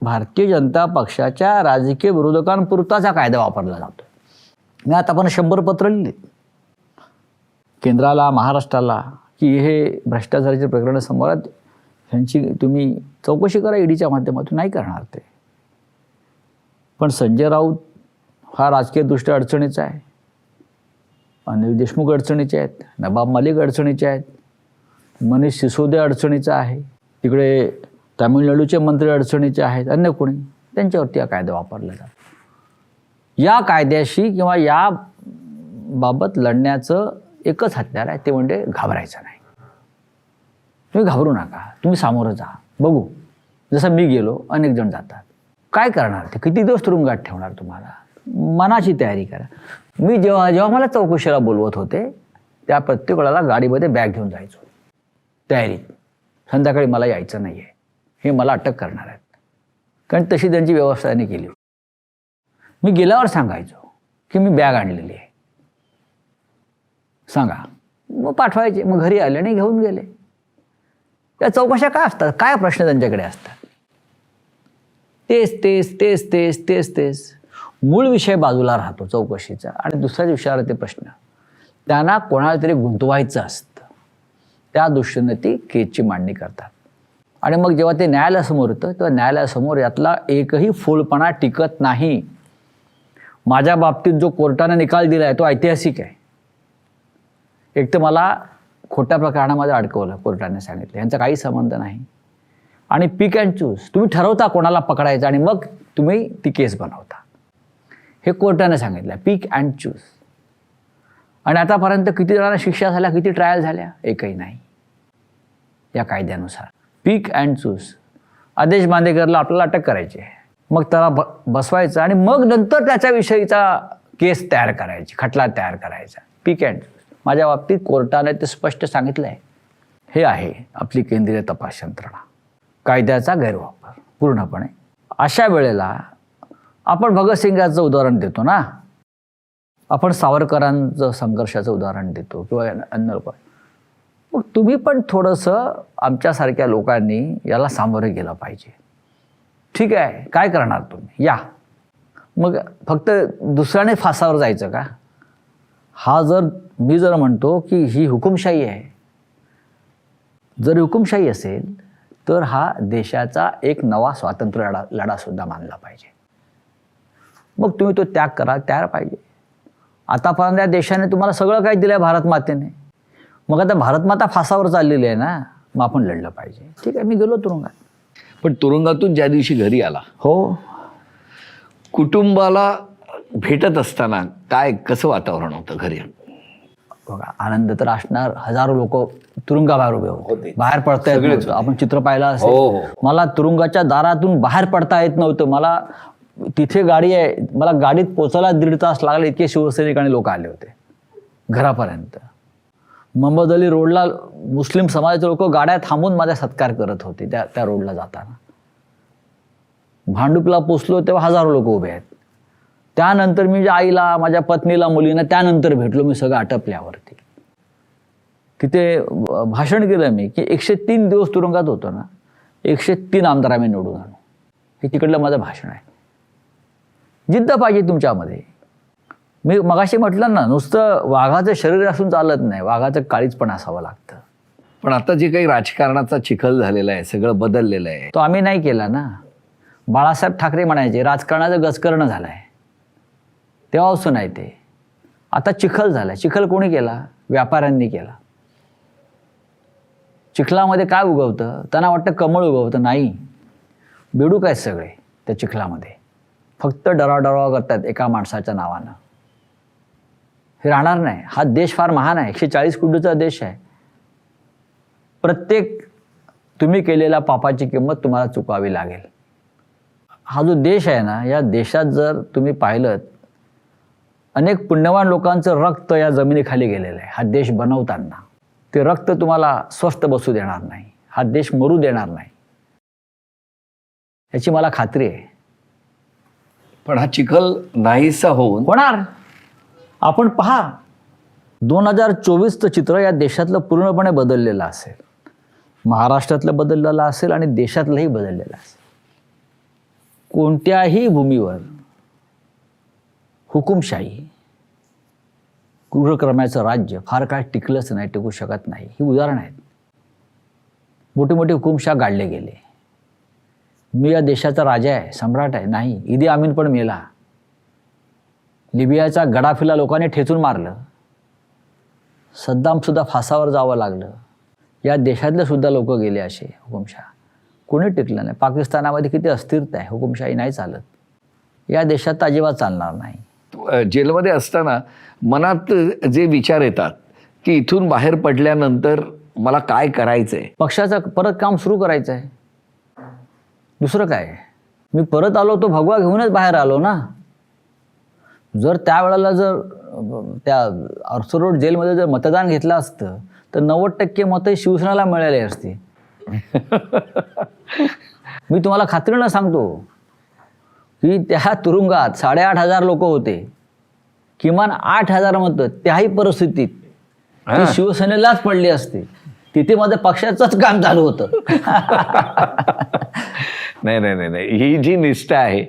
भारतीय जनता पक्षाच्या राजकीय विरोधकांपुरताच हा कायदा वापरला जातो. मी आतापर्यंत 100 पत्र लिहिली केंद्राला, महाराष्ट्राला, की हे भ्रष्टाचाराचे प्रकरण समोर आहेत, ह्यांची तुम्ही चौकशी करा ईडीच्या माध्यमातून. नाही करणार ते. पण संजय राऊत हा राजकीयदृष्ट्या अडचणीचा आहे, अनिल देशमुख अडचणीचे आहेत, नवाब मलिक अडचणीचे आहेत, मनीष सिसोदिया अडचणीचा आहे, तिकडे तामिळनाडूचे मंत्री अडचणीचे आहेत, अन्य कोणी, त्यांच्यावरती हा कायदा वापरला जातो. या कायद्याशी किंवा या बाबत लढण्याचं एकच हत्यार आहे, ते म्हणजे घाबरायचं नाही. तुम्ही घाबरू नका, तुम्ही सामोरं जा. बघू, जसं मी गेलो, अनेक जण जातात. काय करणार ते? किती दिवस तुरुंगात ठेवणार तुम्हाला? मनाची तयारी करा. मी जेव्हा मला चौकशीला बोलवत होते, त्या प्रत्येक वेळेला गाडीमध्ये बॅग घेऊन जायचो तयारीत. संध्याकाळी मला यायचं नाही आहे, हे मला अटक करणार आहेत. कारण तशी त्यांची व्यवस्था त्यांनी केली. मी गेल्यावर सांगायचो की मी बॅग आणलेली आहे, सांगा. मग पाठवायचे. मग घरी आले आणि घेऊन गेले. त्या चौकशा काय असतात? काय प्रश्न त्यांच्याकडे असतात? तेच तेच तेच तेच तेच तेच मूळ विषय बाजूला राहतो चौकशीचा, आणि दुसऱ्याच विषयावर ते प्रश्न. त्यांना कोणाला तरी गुंतवायचं असतं, त्या दृष्टीने ती केसची मांडणी करतात. आणि मग जेव्हा ते न्यायालयासमोर येतं, तेव्हा न्यायालयासमोर यातला एकही फोलपणा टिकत नाही. माझ्या बाबतीत जो कोर्टाने निकाल दिला आहे तो ऐतिहासिक आहे. एक तर मला खोट्या प्रकरणामध्ये अडकवलं, कोर्टाने सांगितलं, यांचा काही संबंध नाही. आणि पिक अँड चूज, तुम्ही ठरवता कोणाला पकडायचं आणि मग तुम्ही ती केस बनवता, हे कोर्टाने सांगितलं. पिक अँड चूज. आणि आतापर्यंत किती जणांना शिक्षा झाल्या, किती ट्रायल झाल्या? एकही नाही. या कायद्यानुसार पिक अँड चूज. आदेश बांदेकरला आपल्याला अटक करायची आहे, मग त्याला बसवायचं आणि मग नंतर त्याच्याविषयीचा केस तयार करायची, खटला तयार करायचा. पिक अँड चूज. माझ्या बाबतीत कोर्टाने ते स्पष्ट सांगितलं आहे. हे आहे आपली केंद्रीय तपास यंत्रणा. कायद्याचा गैरवापर पूर्णपणे. अशा वेळेला आपण भगतसिंगाचं उदाहरण देतो ना, आपण सावरकरांचं संघर्षाचं उदाहरण देतो किंवा अन्य लोक. मग तुम्ही पण थोडंसं आमच्यासारख्या लोकांनी याला सामोरे गेलं पाहिजे. ठीक आहे, काय करणार तुम्ही? या. मग फक्त दुसऱ्याने फासावर जायचं का? हा मी जर म्हणतो की ही हुकुमशाही आहे, जर हुकुमशाही असेल तर हा देशाचा एक नवा स्वातंत्र्य लढासुद्धा मानला पाहिजे. मग तुम्ही तो त्याग करा, तयार पाहिजे. आतापर्यंत या देशाने तुम्हाला सगळं काही दिलं आहे, भारत मातेने. मग आता भारतमाता फासावर चाललेली आहे ना, मग आपण लढलं पाहिजे. ठीक आहे, मी गेलो तुरुंगात. पण तुरुंगातून ज्या दिवशी घरी आला, हो, कुटुंबाला भेटत असताना काय कसं वातावरण होतं घरी? बघा, आनंद तर असणार. हजारो लोक तुरुंगाबाहेर उभे होते, बाहेर पडता येत नव्हतं. आपण चित्र पाहिलं असेल. मला तुरुंगाच्या दारातून बाहेर पडता येत नव्हतं. मला तिथे गाडी आहे, मला गाडीत पोचायला 1.5 तास लागले. इतके शिवसैनिक आणि लोक आले होते घरापर्यंत. मोहम्मद अली रोडला मुस्लिम समाजाचे लोक गाड्या थांबून माझा सत्कार करत होते त्या रोडला जाताना. भांडुपला पोचलो तेव्हा हजारो लोक उभे आहेत. त्यानंतर मी आईला, माझ्या पत्नीला, मुलींना त्यानंतर भेटलो मी सगळं आटपल्यावरती. तिथे भाषण केलं मी की 103 दिवस तुरुंगात होतो ना, 103 आमदार आम्ही निवडून आणू. हे तिकडलं माझं भाषण आहे. जिद्द पाहिजे तुमच्यामध्ये. मी मगाशी म्हटलं ना, नुसतं वाघाचं शरीर असून चालत नाही, वाघाचं काळीज पण असावं लागतं. पण आता जे काही राजकारणाचा चिखल झालेला आहे, सगळं बदललेलं आहे, तो आम्ही नाही केला ना. बाळासाहेब ठाकरे म्हणायचे राजकारणाचं गजकरणं झालं आहे, तेव्हापासून नाही ते. आता चिखल झाला. चिखल कोणी केला? व्यापाऱ्यांनी केला. चिखलामध्ये काय उगवतं? त्यांना वाटतं कमळ उगवतं. नाही, बेडूक आहेत सगळे त्या चिखलामध्ये. फक्त डराडरा करतात एका माणसाच्या नावानं. हे राहणार नाही. हा देश फार महान आहे, 140 कोटीचा देश आहे. प्रत्येक तुम्ही केलेल्या पापाची किंमत तुम्हाला चुकावी लागेल. हा जो देश आहे ना, या देशात जर तुम्ही पाहिलं, अनेक पुण्यवान लोकांचं रक्त या जमिनीखाली गेलेलं आहे. हा देश बनवताना ते रक्त तुम्हाला स्वस्थ बसू देणार नाही. हा देश मरू देणार नाही, याची मला खात्री आहे. पण हा चिखल नाहीसा होऊन होणार. आपण पहा, 2024चं चित्र या देशातलं पूर्णपणे बदललेलं असेल. महाराष्ट्रातलं बदललेलं असेल आणि देशातलंही बदललेलं असेल. कोणत्याही भूमीवर हुकुमशाही, गृहक्रमाचं राज्य फार काळ टिकलंच नाही, टिकू शकत नाही. ही उदाहरणं आहेत. मोठे मोठे हुकुमशाह गाडले गेले. मी या देशाचा राजा आहे, सम्राट आहे, नाही. ईदी आमीन पण मेला. लिबियाचा गडाफीला लोकांनी ठेचून मारलं. सद्दामसुद्धा फासावर जावं लागलं. या देशातले सुद्धा लोक गेले असे हुकुमशाह. कोणी टिकलं नाही. पाकिस्तानामध्ये किती अस्थिरता आहे, हुकुमशाही नाही चालत. या देशात तर अजिबात चालणार नाही. जेलमध्ये असताना मनात जे विचार येतात की इथून बाहेर पडल्यानंतर मला काय करायचं आहे, पक्षाचं परत काम सुरू करायचं आहे, दुसरं काय. मी परत आलो तो भगवा घेऊनच बाहेर आलो ना. जर त्यावेळेला जर त्या आर्थर रोड जेलमध्ये जर मतदान घेतलं असतं तर 90% मतं शिवसेनेला मिळाली असती. मी तुम्हाला खात्रीनं सांगतो की त्या तुरुंगात 8,500 लोक होते. किमान 8,000 मतं त्याही परिस्थितीत ती शिवसेनेलाच पडली असते. तिथे माझं पक्षाचंच काम चालू होतं. नाही नाही नाही नाही, ही जी निष्ठा आहे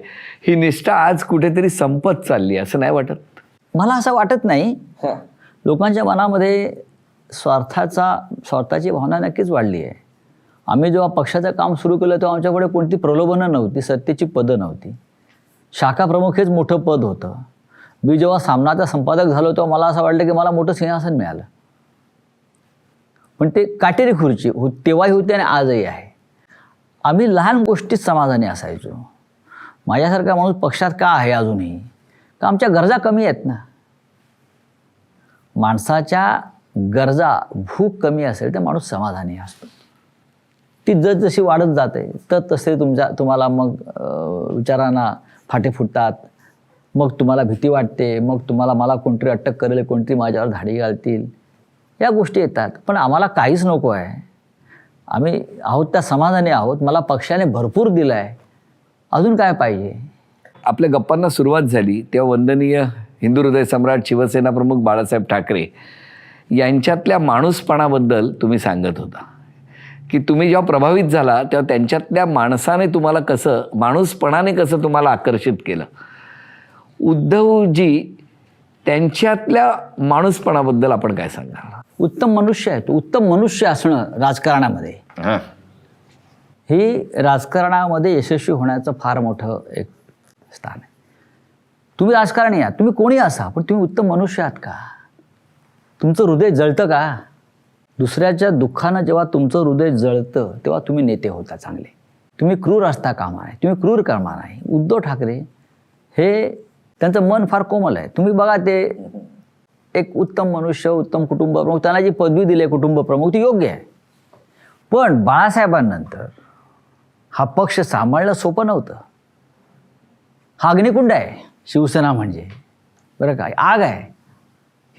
ही निष्ठा आज कुठेतरी संपत चालली असं नाही वाटत? मला असं वाटत नाही. लोकांच्या मनामध्ये स्वार्थाची भावना नक्कीच वाढली आहे. आम्ही जेव्हा पक्षाचं काम सुरू केलं तेव्हा आमच्याकडे कोणती प्रलोभनं नव्हती, सत्तेची पदं नव्हती. शाखा प्रमुख हेच मोठं पद होतं. मी जेव्हा सामनाचा संपादक झालो तेव्हा मला असं वाटलं की मला मोठं सिंहासन मिळालं. पण ते काटेरी खुर्ची तेव्हाही होती आणि आजही आहे. आम्ही लहान गोष्टीत समाधानी असायचो. माझ्यासारखा माणूस पक्षात का आहे अजूनही? का आमच्या गरजा कमी आहेत ना. माणसाच्या गरजा, भूक कमी असेल तर माणूस समाधानी असतो. ती जशी वाढत जाते तर तसे तुम्हाला मग विचारांना फाटे फुटतात. मग तुम्हाला भीती वाटते. मग तुम्हाला मला कोणतरी अटक करेल, कोणतरी माझ्यावर धाडी घालतील, या गोष्टी येतात. पण आम्हाला काहीच नको आहे. आम्ही आहोत त्या समाधानी आहोत. मला पक्षाने भरपूर दिलं आहे. अजून काय पाहिजे? आपल्या गप्पांना सुरुवात झाली तेव्हा वंदनीय हिंदू हृदय सम्राट शिवसेना प्रमुख बाळासाहेब ठाकरे यांच्यातल्या माणूसपणाबद्दल तुम्ही सांगत होता की तुम्ही जेव्हा प्रभावित झाला तेव्हा त्यांच्यातल्या माणसाने तुम्हाला कसं, माणूसपणाने कसं तुम्हाला आकर्षित केलं. उद्धवजी त्यांच्यातल्या माणूसपणाबद्दल आपण काय सांगाल? उत्तम मनुष्य आहे तो. उत्तम मनुष्य असणं राजकारणामध्ये, हे राजकारणामध्ये यशस्वी होण्याचं फार मोठं एक स्थान आहे. तुम्ही राजकारणी आहात, तुम्ही कोणी असा, पण तुम्ही उत्तम मनुष्य आहात का? तुमचं हृदय जळतं का? दुसऱ्याच्या दुःखानं जेव्हा तुमचं हृदय जळतं तेव्हा तुम्ही नेते होता चांगले. तुम्ही क्रूर असता कामा नये, तुम्ही क्रूर कामा नाही. उद्धव ठाकरे हे, त्यांचं मन फार कोमल आहे. तुम्ही बघा, ते एक उत्तम मनुष्य, उत्तम कुटुंब प्रमुख, त्यांना जी पदवी दिली आहे कुटुंब प्रमुख ती योग्य आहे. पण बाळासाहेबांनंतर हा पक्ष सांभाळणं सोपं नव्हतं. हा अग्निकुंड आहे शिवसेना म्हणजे, बरं काय, आग आहे.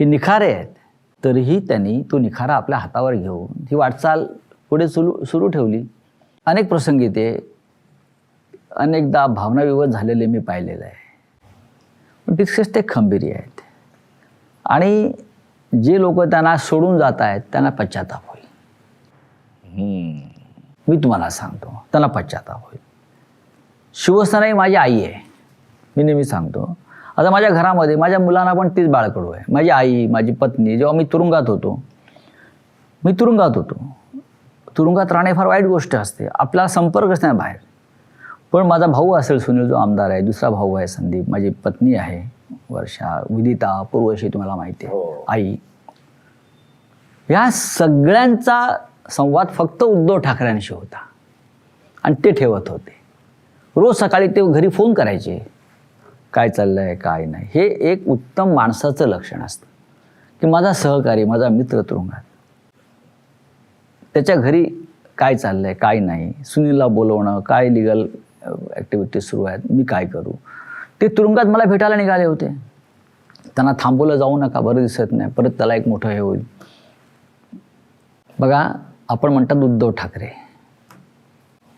ही निखारे आहेत. तरीही त्यांनी तो निखारा आपल्या हातावर घेऊन ही वाटचाल पुढे सुरू ठेवली. अनेक प्रसंगी ते अनेकदा भावनाविवद झालेले मी पाहिलेलं आहे. पण तितकेच ते खंबीर आहेत. आणि जे लोक त्यांना सोडून जात आहेत त्यांना पश्चाताप होईल. मी तुम्हाला सांगतो, त्यांना पश्चाताप होईल. शिवसेना ही माझी आई आहे. मी नेहमी सांगतो. आता माझ्या घरामध्ये माझ्या मुलांना पण तीच बाळकडू आहे. माझी आई, माझी पत्नी, जेव्हा मी तुरुंगात होतो, तुरुंगात राहणे फार वाईट गोष्ट असते. आपला संपर्कच नाही बाहेर. पण माझा भाऊ असेल सुनील, जो आमदार आहे, दुसरा भाऊ आहे संदीप, माझी पत्नी आहे वर्षा, विदिता, पूर्वशी तुम्हाला माहिती आहे, आई, या सगळ्यांचा संवाद फक्त उद्धव ठाकरेंशी होता. आणि ते ठेवत होते. रोज सकाळी ते घरी फोन करायचे, काय चाललं आहे, काय नाही. हे एक उत्तम माणसाचं लक्षण असतं की माझा सहकारी, माझा मित्र तुरुंगात, त्याच्या घरी काय चाललं आहे, काय नाही, सुनीलला बोलवणं, काय लिगल ॲक्टिव्हिटीज सुरू आहेत, मी काय करू. ते तुरुंगात मला भेटायला निघाले होते. त्यांना थांबवलं, जाऊ नका, बरं दिसत नाही, परत त्याला एक मोठं हे होईल. बघा, आपण म्हणतात उद्धव ठाकरे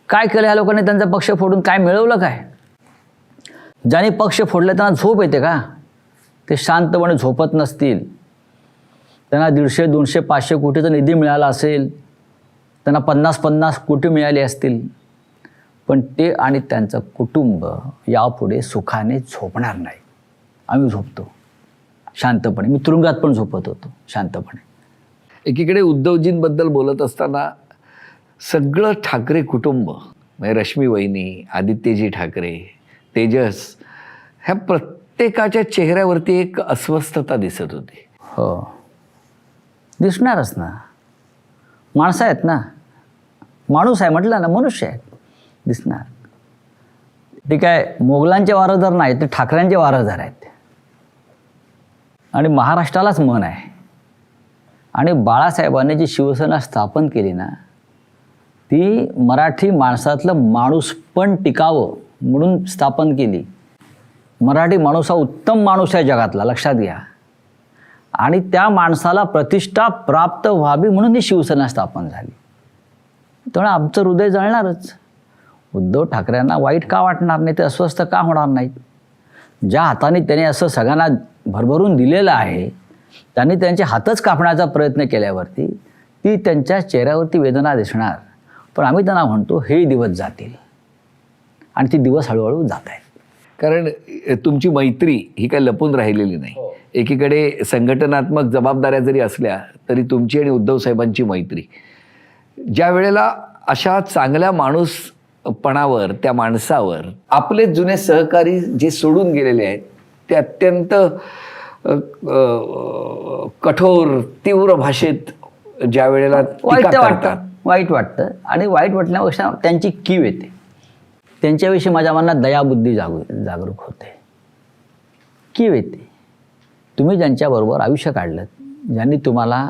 काय केलं ह्या लोकांनी, त्यांचा पक्ष फोडून काय मिळवलं काय? ज्याने पक्ष फोडले त्यांना झोप येते का? ते शांतपणे झोपत नसतील. त्यांना 150, 200, 500 कोटीचा निधी मिळाला असेल, त्यांना 50 कोटी मिळाले असतील, पण ते आणि त्यांचं कुटुंब यापुढे सुखाने झोपणार नाही. आम्ही झोपतो शांतपणे. मी तुरुंगात पण झोपत होतो शांतपणे. एकीकडे उद्धवजींबद्दल बोलत असताना सगळं ठाकरे कुटुंब म्हणजे रश्मी वहिनी, आदित्यजी ठाकरे, तेजस, ह्या प्रत्येकाच्या चेहऱ्यावरती एक अस्वस्थता दिसत होती. हो, दिसणारच ना. माणसं आहेत ना, माणूस आहे म्हटलं ना, मनुष्य आहेत, दिसणार. ते काय मोगलांचे वारसदार नाहीत, ते ठाकऱ्यांचे वारसदार आहेत. आणि महाराष्ट्रालाच मन आहे. आणि बाळासाहेबांनी जी शिवसेना स्थापन केली ना, ती मराठी माणसातलं माणूसपण टिकावं म्हणून स्थापन केली. मराठी माणूस हा उत्तम माणूस आहे जगातला, लक्षात घ्या. आणि त्या माणसाला प्रतिष्ठा प्राप्त व्हावी म्हणून ही शिवसेना स्थापन झाली. त्यामुळे आमचं हृदय जळणारच. उद्धव ठाकरेंना वाईट का वाटणार नाही, ते अस्वस्थ का होणार नाहीत? ज्या हाताने त्याने असं सगळ्यांना भरभरून दिलेलं आहे, त्यांनी त्यांचे हातच कापण्याचा प्रयत्न केल्यावरती ती त्यांच्या चेहऱ्यावरती वेदना दिसणार. पण आम्ही त्यांना म्हणतो हे दिवस जातील, आणि ती दिवस हळूहळू जात आहेत. कारण तुमची मैत्री ही काही लपून राहिलेली नाही. एकीकडे संघटनात्मक जबाबदाऱ्या जरी असल्या तरी तुमची आणि उद्धव साहेबांची मैत्री, ज्या वेळेला अशा चांगल्या माणूसपणावर, त्या माणसावर आपले जुने सहकारी जे सोडून गेलेले आहेत ते अत्यंत कठोर तीव्र भाषेत ज्या वेळेला वाईट वाटतं. आणि वाईट वाटण्यापेक्षा त्यांची कीव येते. त्यांच्याविषयी माझ्या मनात दयाबुद्धी जागरूक होते, कीव येते. तुम्ही ज्यांच्याबरोबर आयुष्य काढलं, ज्यांनी तुम्हाला,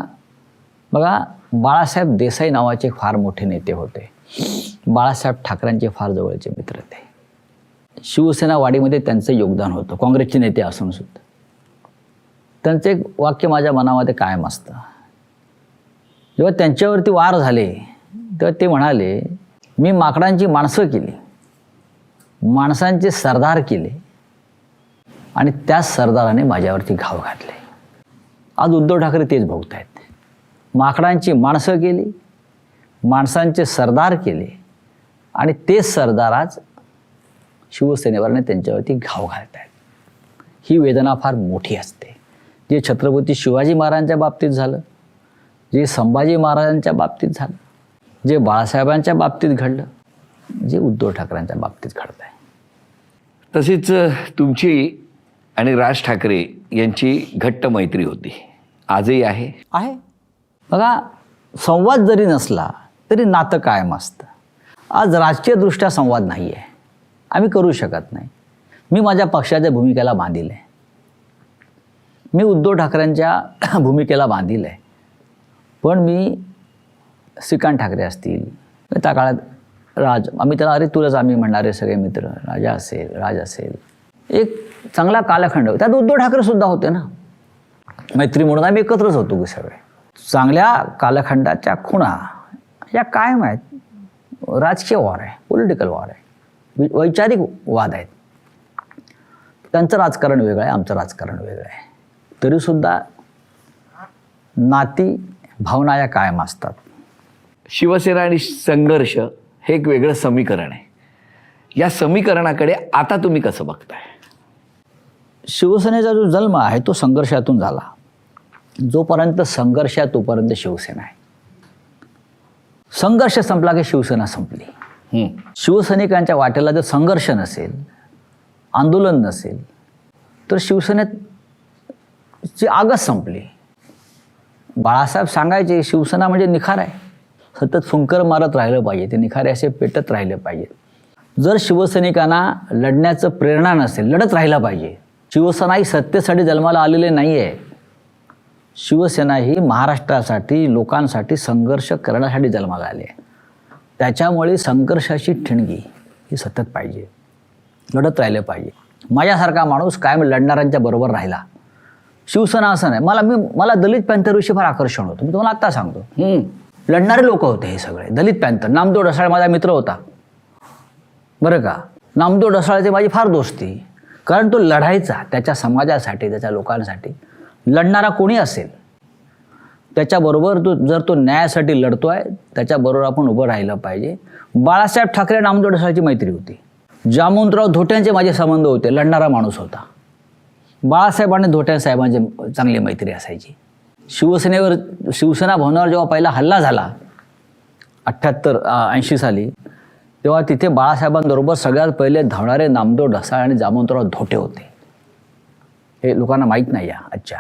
बघा बाळासाहेब देसाई नावाचे फार मोठे नेते होते, बाळासाहेब ठाकरेंचे फार जवळचे मित्र ते. शिवसेना वाढीमध्ये त्यांचं योगदान होतं, काँग्रेसचे नेते असून सुद्धा. त्यांचं एक वाक्य माझ्या मनामध्ये कायम असतं. जेव्हा त्यांच्यावरती वार झाले तेव्हा ते म्हणाले, मी माकडांची माणसं केली, माणसांचे सरदार केले, आणि त्याच सरदाराने माझ्यावरती घाव घातले. आज उद्धव ठाकरे तेच भोगत आहेत. माकडांची माणसं केली, माणसांचे सरदार केले, आणि तेच सरदार आज शिवसेनेवरने त्यांच्यावरती घाव घालत आहेत. ही वेदना फार मोठी असते. जे छत्रपती शिवाजी महाराजांच्या बाबतीत झालं, जे संभाजी महाराजांच्या बाबतीत झालं, जे बाळासाहेबांच्या बाबतीत घडलं, जे उद्धव ठाकरेंच्या बाबतीत घडत आहे. तशीच तुमची आणि राज ठाकरे यांची घट्ट मैत्री होती, आजही आहे. बघा, संवाद जरी नसला तरी नातं कायम असतं. आज राजकीयदृष्ट्या संवाद नाही आहे, आम्ही करू शकत नाही. मी माझ्या पक्षाच्या भूमिकेला बांधील आहे, मी उद्धव ठाकरेंच्या भूमिकेला बांधील आहे. पण मी श्रीकांत ठाकरे असतील, त्या काळात आम्ही त्याला अरे तुलाच आम्ही म्हणणारे सगळे मित्र, राजा असेल, राज असेल, एक चांगला कालखंड. त्यात उद्धव ठाकरेसुद्धा होते ना. मैत्री म्हणून आम्ही एकत्रच होतो की सगळे. चांगल्या कालखंडाच्या खुणा या कायम आहेत. राजकीय वार आहे, पॉलिटिकल वार आहे, वैचारिक वाद आहेत. त्यांचं राजकारण वेगळं आहे, आमचं राजकारण वेगळं आहे. तरीसुद्धा नाती भावना या कायम असतात. शिवसेना आणि संघर्ष हे एक वेगळं समीकरण आहे. या समीकरणाकडे आता तुम्ही कसं बघताय? शिवसेनेचा जो जन्म आहे तो संघर्षातून झाला. जोपर्यंत संघर्ष आहे तोपर्यंत शिवसेना आहे. संघर्ष संपला की शिवसेना संपली. शिवसैनिकांच्या वाटेला जर संघर्ष नसेल, आंदोलन नसेल, तर शिवसेनेची आगच संपली. बाळासाहेब सांगायचे शिवसेना म्हणजे निखार आहे, सतत फुंकर मारत राहिलं पाहिजे, ते निखारे असे पेटत राहिले पाहिजे. जर शिवसैनिकांना लढण्याचं प्रेरणा नसेल, लढत राहिला पाहिजे. शिवसेना ही सत्तेसाठी जन्माला आलेले नाही आहे. शिवसेना ही महाराष्ट्रासाठी, लोकांसाठी संघर्ष करण्यासाठी जन्माला आली आहे. त्याच्यामुळे संघर्षाची ठिणगी ही सतत पाहिजे, लढत राहिले पाहिजे. माझ्यासारखा माणूस कायम लढणाऱ्यांच्या बरोबर राहिला. शिवसेना असं नाही. मला दलित पॅंथरविषयी फार आकर्षण होतं. मी तुम्हाला आत्ता सांगतो. लढणारे लोक होते हे सगळे. दलित पॅंथर, नामदेव ढसाळ माझा मित्र होता बरं का. नामदेव ढसाळचे माझी फार दोस्ती, कारण तो लढायचा त्याच्या समाजासाठी, त्याच्या लोकांसाठी. लढणारा कोणी असेल, त्याच्याबरोबर जर तो न्यायासाठी लढतोय त्याच्याबरोबर आपण उभं राहिलं पाहिजे. बाळासाहेब ठाकरे नामदेव ढसाळची मैत्री होती. जामवंतराव धोट्यांचे माझे संबंध होते, लढणारा माणूस होता. बाळासाहेब आणि धोट्या साहेबांची चांगली मैत्री असायची. शिवसेना भवनावर जेव्हा पहिला हल्ला झाला 80 साली, तेव्हा तिथे बाळासाहेबांबरोबर सगळ्यात पहिले धावणारे नामदेव ढसाळ आणि जामवंतराव धोटे होते. हे लोकांना माहीत नाही या अच्छा.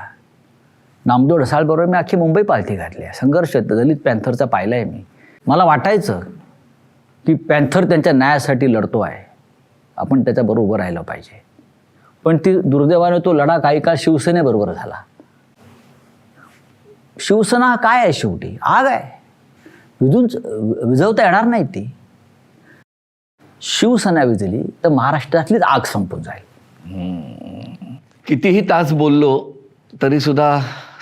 नामदेव ढसाळबरोबर मी अख्खी मुंबई पालथी घातली आहे. संघर्ष दलित पॅन्थरचा पाहिला आहे मी. मला वाटायचं की पॅन्थर त्यांच्या न्यायासाठी लढतो आहे, आपण त्याच्याबरोबर उभं राहिलं पाहिजे. पण ती दुर्दैवाने तो लढा काही काळ शिवसेनेबरोबर झाला. शिवसेना हा काय आहे शेवटी? आग आहे, विझवता येणार नाही ती. शिवसेना विझली तर महाराष्ट्रातलीच आग संपून जाईल. कितीही तास बोललो तरी सुद्धा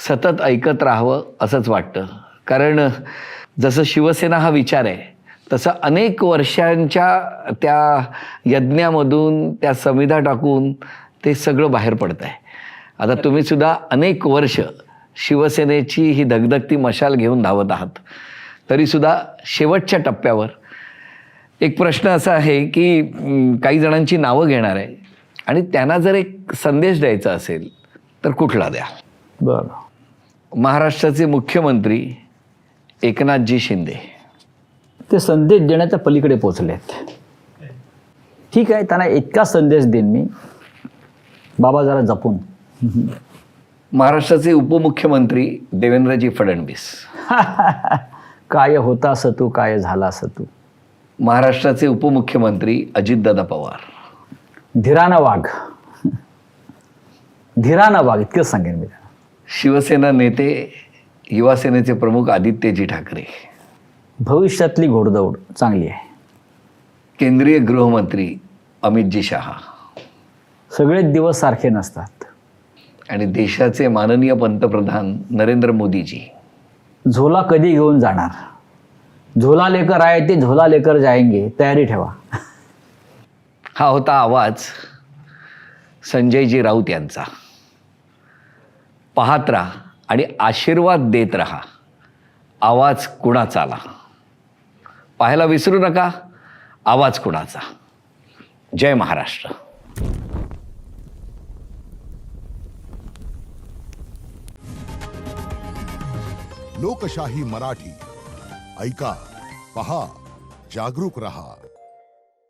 सतत ऐकत राहावं असंच वाटतं. कारण जसं शिवसेना हा विचार आहे तसं अनेक वर्षांच्या त्या यज्ञामधून त्या समिधा टाकून ते सगळं बाहेर पडत आहे. आता तुम्ही सुद्धा अनेक वर्ष शिवसेनेची ही धगधगती मशाल घेऊन धावत आहात. तरीसुद्धा शेवटच्या टप्प्यावर एक प्रश्न असा आहे की काही जणांची नावं घेणार आहे आणि त्यांना जर एक संदेश द्यायचा असेल तर कुठला द्या? बरं. महाराष्ट्राचे मुख्यमंत्री एकनाथजी शिंदे ते संदेश देण्याच्या पलीकडे पोचलेत. ठीक आहे, त्यांना इतका संदेश देईन मी, बाबा जरा जपून. महाराष्ट्राचे उपमुख्यमंत्री देवेंद्रजी फडणवीस काय होता असं तू, काय झाला असं तू. महाराष्ट्राचे उपमुख्यमंत्री अजितदादा पवार. धीराना वाघ इतकंच सांगेन मी. शिवसेना नेते युवा सेनेचे प्रमुख आदित्यजी ठाकरे. भविष्यातली घोडदौड चांगली आहे. केंद्रीय गृहमंत्री अमितजी शहा. सगळेच दिवस सारखे नसतात. आणि देशाचे माननीय पंतप्रधान नरेंद्र मोदीजी. झोला कधी घेऊन जाणार? झोला लेकर आए ते झोला लेकर जाएंगे, तयारी ठेवा. हा होता आवाज संजयजी राऊत यांचा. पाहत राहा आणि आशीर्वाद देत राहा. आवाज कुणाचाला पाहायला विसरू नका. आवाज कुणाचा. जय महाराष्ट्र. लोकशाही मराठी ऐका, पहा, जागरूक रहा.